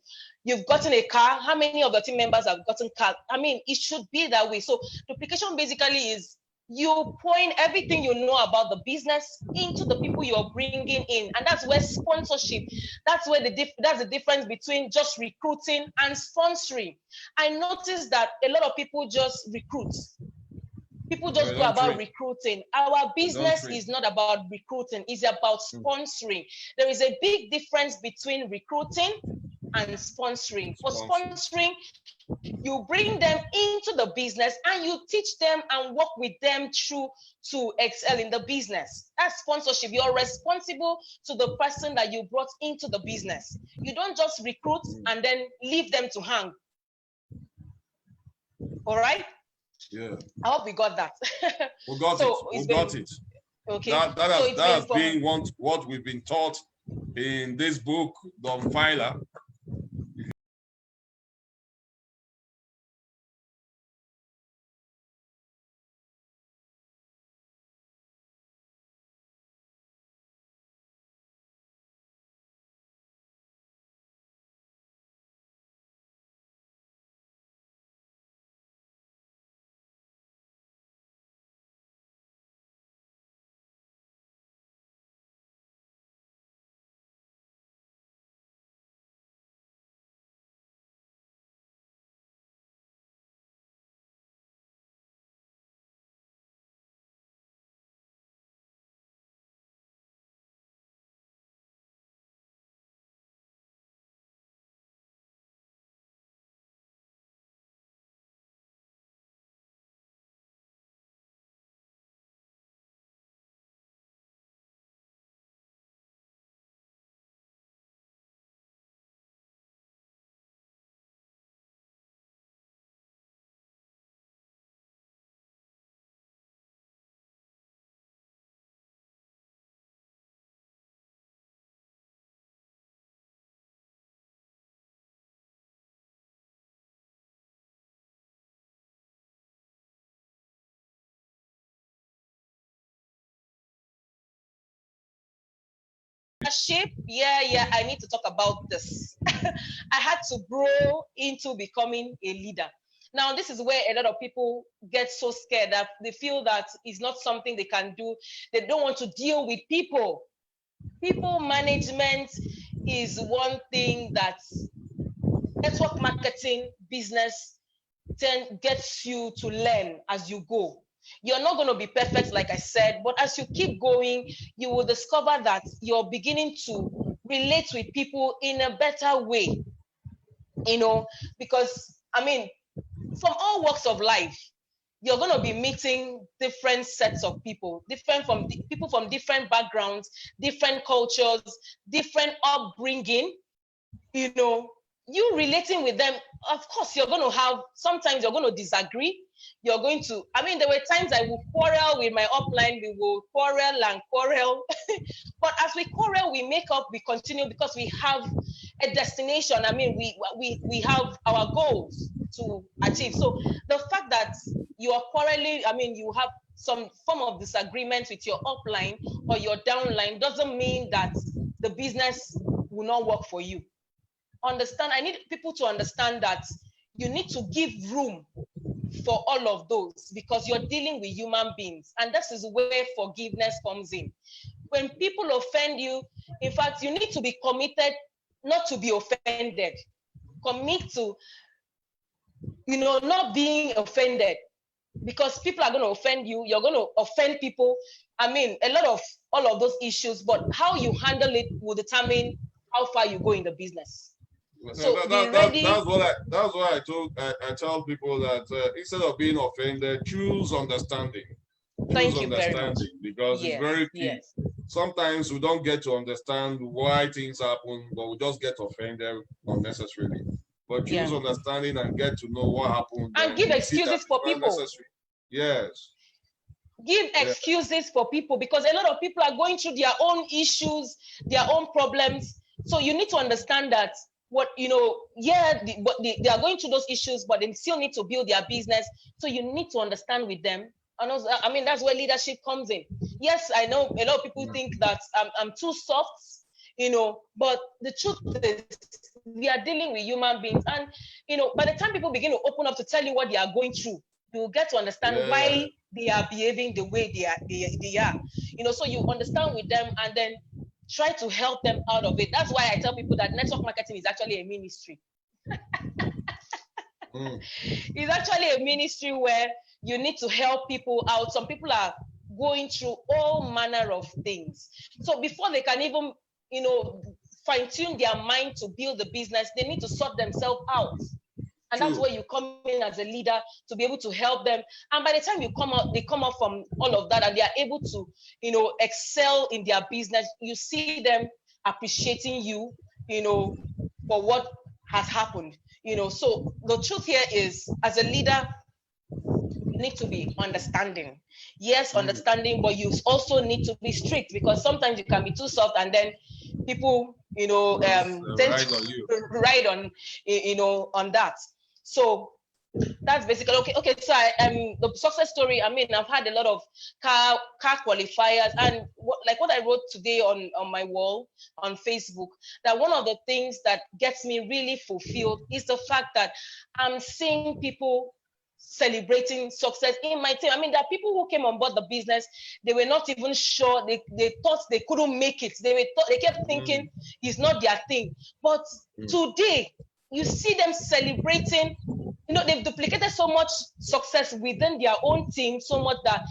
You've gotten a car. How many of your team members have gotten car? I mean, it should be that way. So duplication basically is you point everything you know about the business into the people you're bringing in, and that's where sponsorship. That's the difference between just recruiting and sponsoring. I noticed that a lot of people just recruit. People just go about recruiting. Our business is not about recruiting, it's about sponsoring. There is a big difference between recruiting and sponsoring. For sponsoring, you bring them into the business and you teach them and work with them through to excel in the business. That's sponsorship. You're responsible to the person that you brought into the business. You don't just recruit and then leave them to hang. All right? Yeah. I hope we got that. We got it. We got it. Okay. That has been what we've been taught in this book, Don Filer. leadership, yeah, I need to talk about this. I had to grow into becoming a leader. Now, this is where a lot of people get so scared that they feel that it's not something they can do. They don't want to deal with people. People management is one thing that network marketing business then gets you to learn as you go. You're not going to be perfect, like I said, but as you keep going, you will discover that you're beginning to relate with people in a better way, because, I mean, from all walks of life, you're going to be meeting different sets of people, people from different backgrounds, different cultures, different upbringing. You relating with them, of course, you're going to have, sometimes you're going to disagree. There were times I would quarrel with my upline. We will quarrel and quarrel. But as we quarrel, we make up, we continue, because we have a destination. We have our goals to achieve. So the fact that you are quarreling, you have some form of disagreement with your upline or your downline, doesn't mean that the business will not work for you. I need people to understand that you need to give room for all of those, because you're dealing with human beings, and this is where forgiveness comes in. When people offend you, in fact, you need to be committed not to be offended. Commit to not being offended, because people are going to offend you. You're going to offend people. A lot of all of those issues, but how you handle it will determine how far you go in the business. So that's what I tell people, that instead of being offended, choose understanding. Thank you very much. Because it's very key. Yes. Sometimes we don't get to understand why things happen, but we just get offended unnecessarily. But choose understanding and get to know what happened. And give excuses for people. Yes. Give excuses for people, because a lot of people are going through their own issues, their own problems. So you need to understand that they are going through those issues, but they still need to build their business. So you need to understand with them. And also, that's where leadership comes in. Yes, I know a lot of people think that I'm too soft, but the truth is we are dealing with human beings. And, by the time people begin to open up to tell you what they are going through, you will get to understand why they are behaving the way they are. So you understand with them and then try to help them out of it. That's why I tell people that network marketing is actually a ministry. It's actually a ministry where you need to help people out. Some people are going through all manner of things. So before they can even, fine-tune their mind to build the business, they need to sort themselves out. And that's where you come in as a leader to be able to help them. And by the time they come out from all of that and they are able to, excel in their business, you see them appreciating you, for what has happened. So the truth here is, as a leader, you need to be understanding. Yes, understanding, but you also need to be strict, because sometimes you can be too soft and then people, ride on that. So that's basically okay. So the success story. I've had a lot of car qualifiers, and what I wrote today on my wall on Facebook, that one of the things that gets me really fulfilled is the fact that I'm seeing people celebrating success in my team. There are people who came on board the business, they were not even sure, they thought they couldn't make it. They kept thinking it's not their thing. But today, you see them celebrating. They've duplicated so much success within their own team, so much that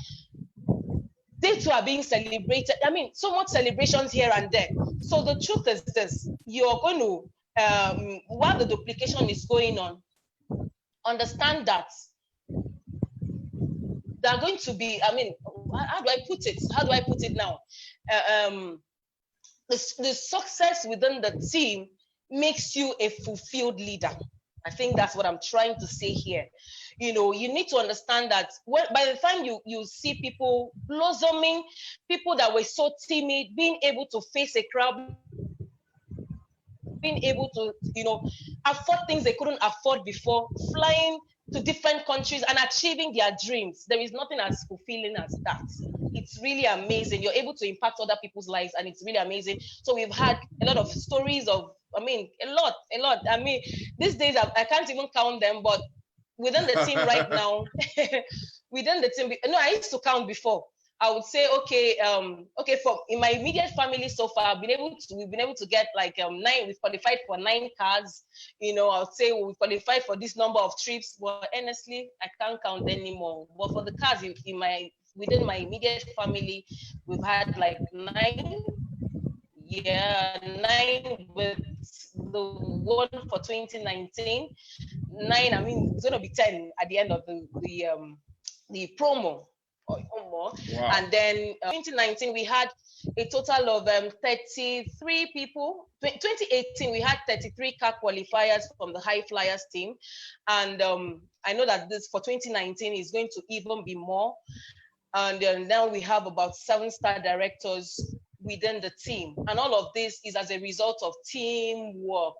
they too are being celebrated. So much celebrations here and there. So the truth is this: you're going to, while the duplication is going on, understand that there are going to be, how do I put it now? The success within the team makes you a fulfilled leader. I think that's what I'm trying to say here. You need to understand that by the time you see people blossoming, people that were so timid, being able to face a crowd, being able to, afford things they couldn't afford before, flying to different countries and achieving their dreams. There is nothing as fulfilling as that. it's really amazing. You're able to impact other people's lives, and it's really amazing. So we've had a lot of stories of, I mean, a lot. I mean, these days I can't even count them, but within the team right now, within the team, no, I used to count before. I would say, okay, for in my immediate family so far, we've been able to get like 9. We've qualified for 9 cars. You know, I would say we've qualified for this number of trips. But honestly, I can't count anymore. But for the cars within my immediate family, we've had like 9. Yeah, 9 with the one for 2019. 9. I mean, it's gonna be 10 at the end of the promo. Or more. Wow. And then 2019 we had a total of 33 people. 2018 we had 33 car qualifiers from the High Flyers team, and I know that this for 2019 is going to even be more. And now we have about 7 star directors within the team, and all of this is as a result of teamwork.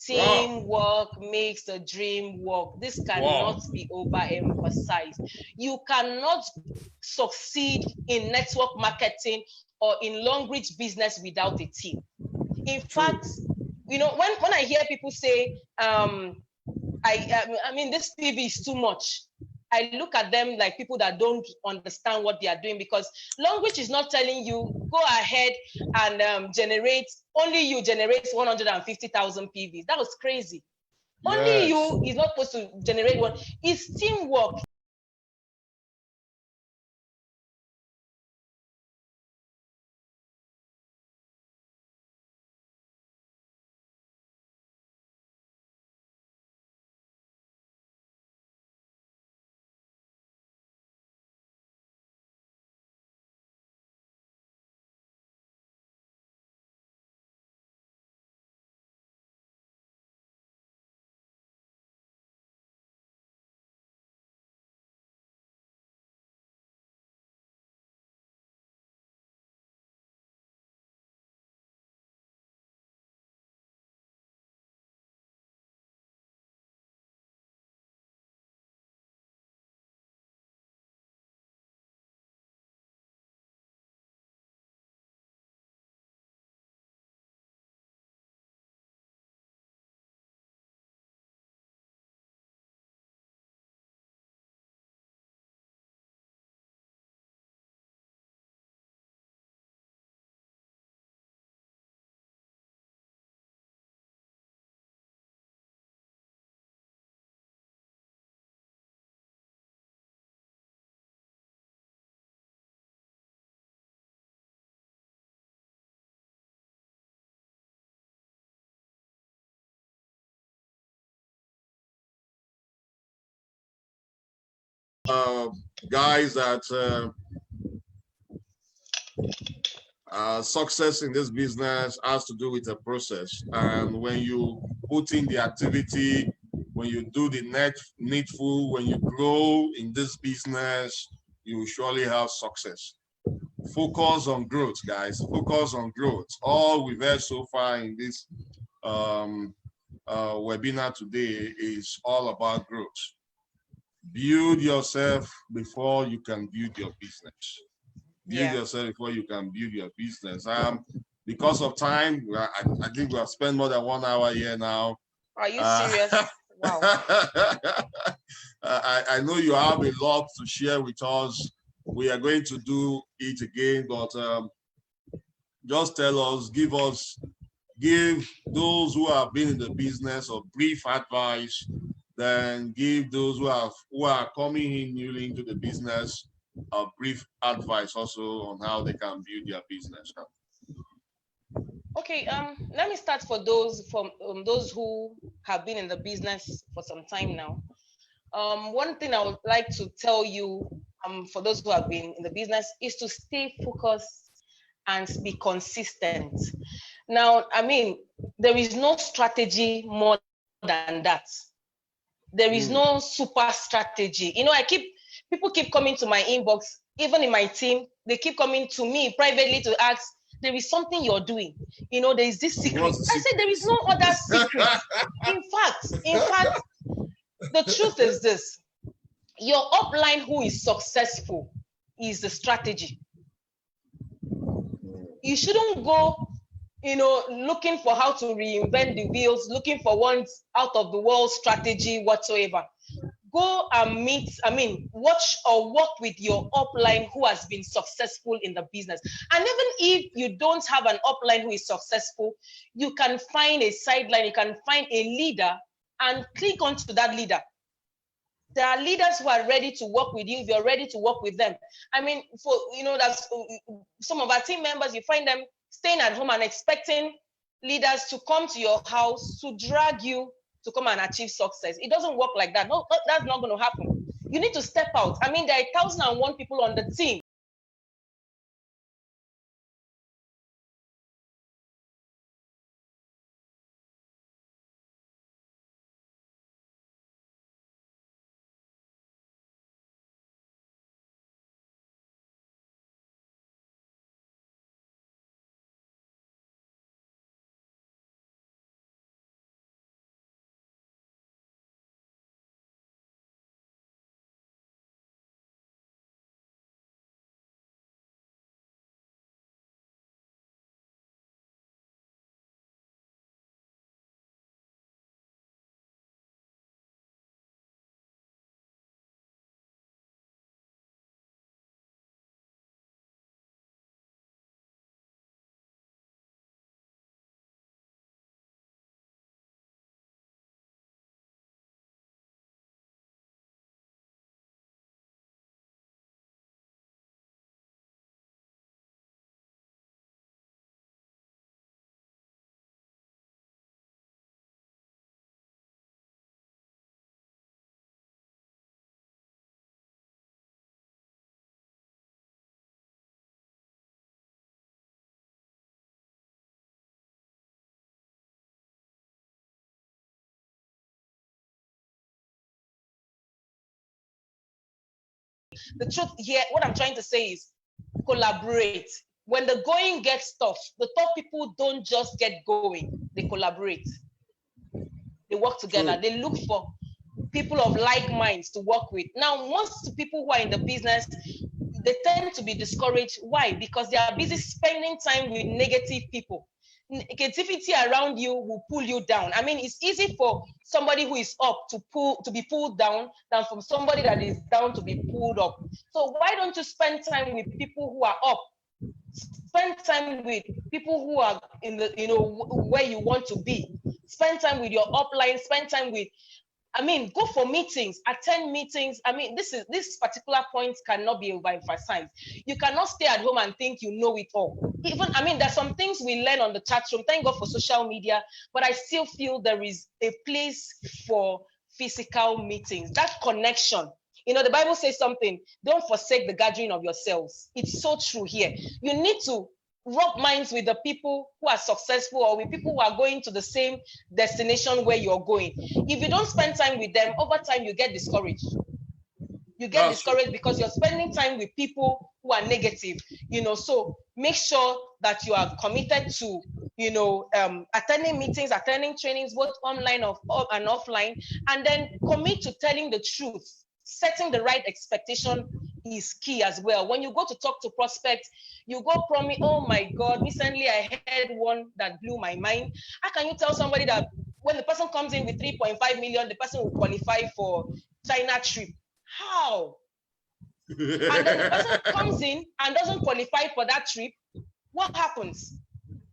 Teamwork makes the dream work. This cannot be overemphasized. You cannot succeed in network marketing or in long reach business without a team. In fact, you know, when I hear people say, I mean, this PV is too much, I look at them like people that don't understand what they are doing, because language is not telling you, go ahead and generate 150,000 PVs. That was crazy. Yes. Only you is not supposed to generate one. It's teamwork. Guys, that success in this business has to do with a process. And when you put in the activity, when you do the needful, when you grow in this business, you will surely have success. Focus on growth, guys. Focus on growth. All we've heard so far in this webinar today is all about growth. Build yourself before you can build your business. Build yourself before you can build your business. Because of time, I think we have spent more than 1 hour here now. Are you serious? Wow. I know you have a lot to share with us. We are going to do it again, but just tell us, give those who have been in the business a brief advice, then give those who are coming in newly into the business a brief advice also on how they can build their business. Okay, let me start for those who have been in the business for some time now. One thing I would like to tell you, for those who have been in the business, is to stay focused and be consistent. Now, I mean, there is no strategy more than that. There is no super strategy. You know, people keep coming to my inbox, even in my team, they keep coming to me privately to ask, there is something you're doing. You know, there is this secret. I said, there is no other secret. In fact, the truth is this. Your upline who is successful, is the strategy. You shouldn't go, looking for how to reinvent the wheels, looking for one out of the world strategy whatsoever. Go and watch or work with your upline who has been successful in the business. And even if you don't have an upline who is successful, you can find a sideline, you can find a leader and click onto that leader. There are leaders who are ready to work with you if you're ready to work with them. That's some of our team members, you find them staying at home and expecting leaders to come to your house to drag you to come and achieve success. It doesn't work like that. No, that's not going to happen. You need to step out. There are 1,001 people on the team. The truth here, what I'm trying to say is collaborate. When the going gets tough, the tough people don't just get going, they collaborate. They work together. True. They look for people of like minds to work with. Now, most people who are in the business, they tend to be discouraged. Why? Because they are busy spending time with negative people. Negativity around you will pull you down. It's easy for somebody who is up to be pulled down than from somebody that is down to be pulled up. So why don't you spend time with people who are up? Spend time with people who are in the, where you want to be. Spend time with your upline. Spend time with, go for meetings, attend meetings. This particular point cannot be overemphasized. You cannot stay at home and think you know it all. There's some things we learn on the chat room. Thank God for social media, but I still feel there is a place for physical meetings. That connection. The Bible says something, don't forsake the gathering of yourselves. It's so true here. You need to rub minds with the people who are successful or with people who are going to the same destination where you're going. If you don't spend time with them, over time you get discouraged. You get discouraged because you're spending time with people who are negative. So make sure that you are committed to attending meetings, attending trainings, both online and offline, and then commit to telling the truth. Setting the right expectation is key as well. When you go to talk to prospects, you go promise, oh my God, recently I heard one that blew my mind. How can you tell somebody that when the person comes in with 3.5 million, the person will qualify for China trip? How? And then the person comes in and doesn't qualify for that trip, what happens?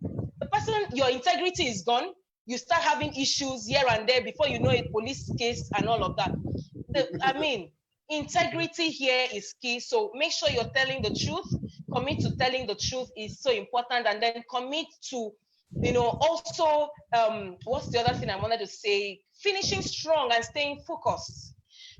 The person, your integrity is gone. You start having issues here and there before you know it, police case and all of that. Integrity here is key. So make sure you're telling the truth. Commit to telling the truth is so important. And then commit to, also, what's the other thing I wanted to say? Finishing strong and staying focused.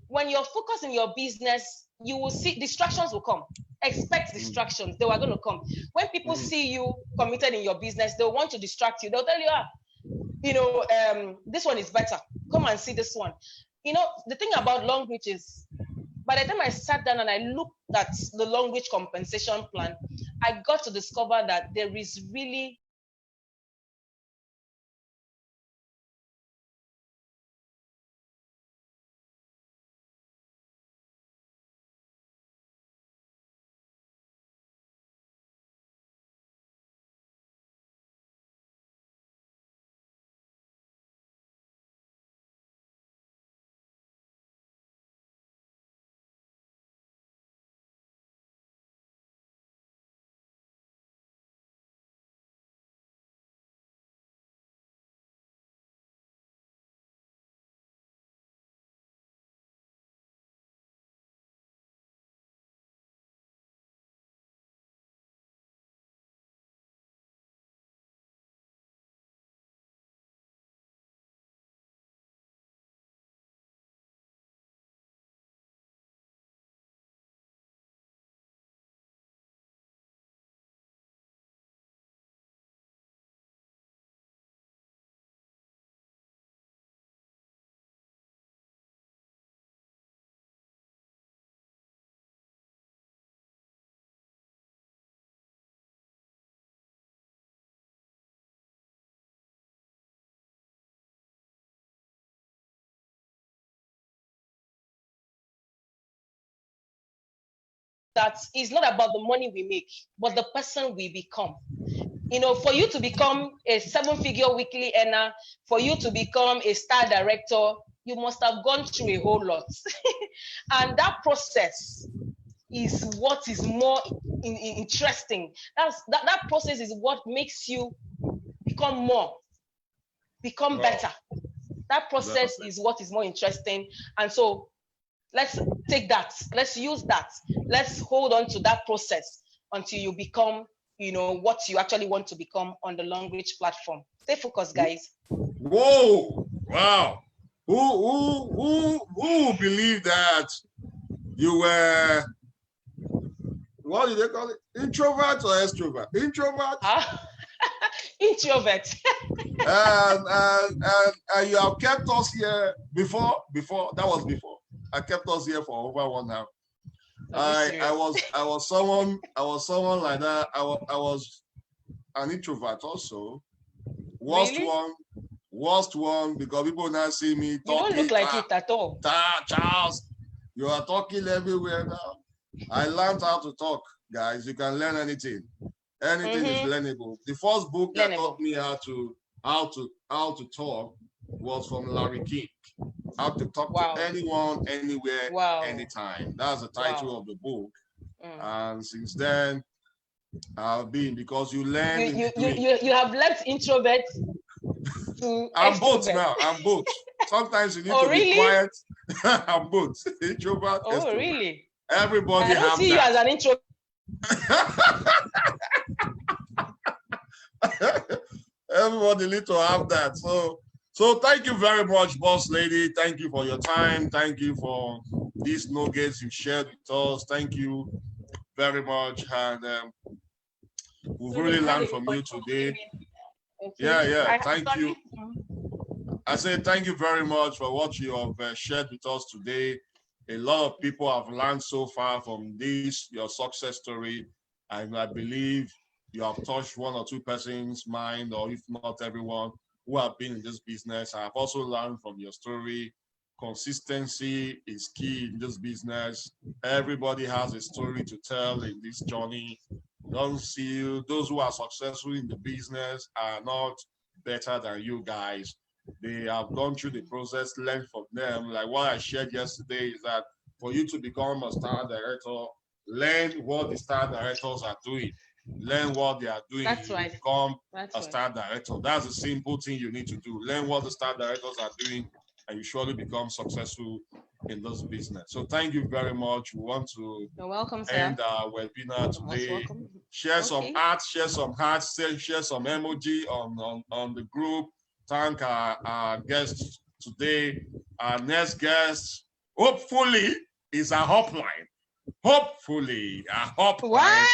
When you're focused in your business, you will see distractions will come. Expect distractions. They are going to come. When people see you committed in your business, they'll want to distract you. They'll tell you, this one is better. Come and see this one. The thing about long reach is, by the time I sat down and I looked at the long reach compensation plan, I got to discover that there is really that it's not about the money we make, but the person we become. You know, for you to become a 7-figure weekly earner, for you to become a star director, you must have gone through a whole lot. And that process is what is more interesting. That process is what makes you become more, become better. That process is what is more interesting. And so let's take that. Let's use that. Let's hold on to that process until you become, you know, what you actually want to become on the Long Reach platform. Stay focused, guys. Whoa! Wow! Who believed that you were, what do they call it? Introvert or extrovert? Introvert? Introvert. and you have kept us here before. That was before. I kept us here for over 1 hour. I was someone like that. I was an introvert also. Worst one, because people now see me talking. You don't look like it at all. Charles, you are talking everywhere now. I learned how to talk, guys. You can learn anything. Anything is learnable. The first book that taught me how to talk was from Larry King. How to talk to anyone, anywhere, anytime. That's the title of the book. And since then, I've been, because you learn. You have left introvert to I'm extrovert. both now. I'm both. Sometimes you need to be quiet. I'm both. Introvert. Oh, extrovert. Really? Everybody I don't see you as an introvert. Everybody need to have that. So thank you very much, boss lady. Thank you for your time. Thank you for these nuggets you shared with us. Thank you very much. And we've really learned from you today. Okay. Yeah. Thank you. I say thank you very much for what you have shared with us today. A lot of people have learned so far from this, your success story. And I believe you have touched 1 or 2 persons' mind, or if not everyone, who have been in this business. I have also learned from your story. Consistency is key in this business. Everybody has a story to tell in this journey. Don't see you. Those who are successful in the business are not better than you guys. They have gone through the process, learn from them. Like what I shared yesterday is that for you to become a star director, learn what the star directors are doing. Learn what they are doing. That's right. Become a star director. That's a simple thing you need to do. Learn what the star directors are doing, and you surely become successful in this business. So thank you very much. We want to end our webinar today. Share some art, share some hearts, share some emoji on the group. Thank our guests today. Our next guest, hopefully, is a hopline. Hopefully, a hopline. Wow.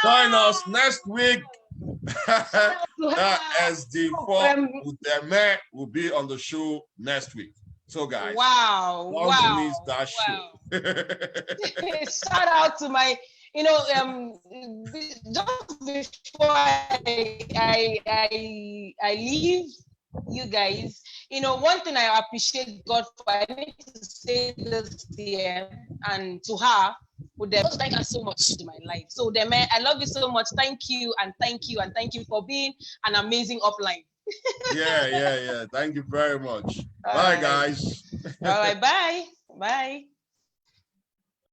Join us next week. SD4 Udeme will be on the show next week. So, guys, don't miss that show. Shout out to my, just before I leave you guys, one thing I appreciate God for, I need to say this here, and to her, thank her so much in my life. So, Deme, I love you so much. Thank you, and thank you, and thank you for being an amazing upline. Yeah. Thank you very much. Bye, guys. All right, bye. Bye.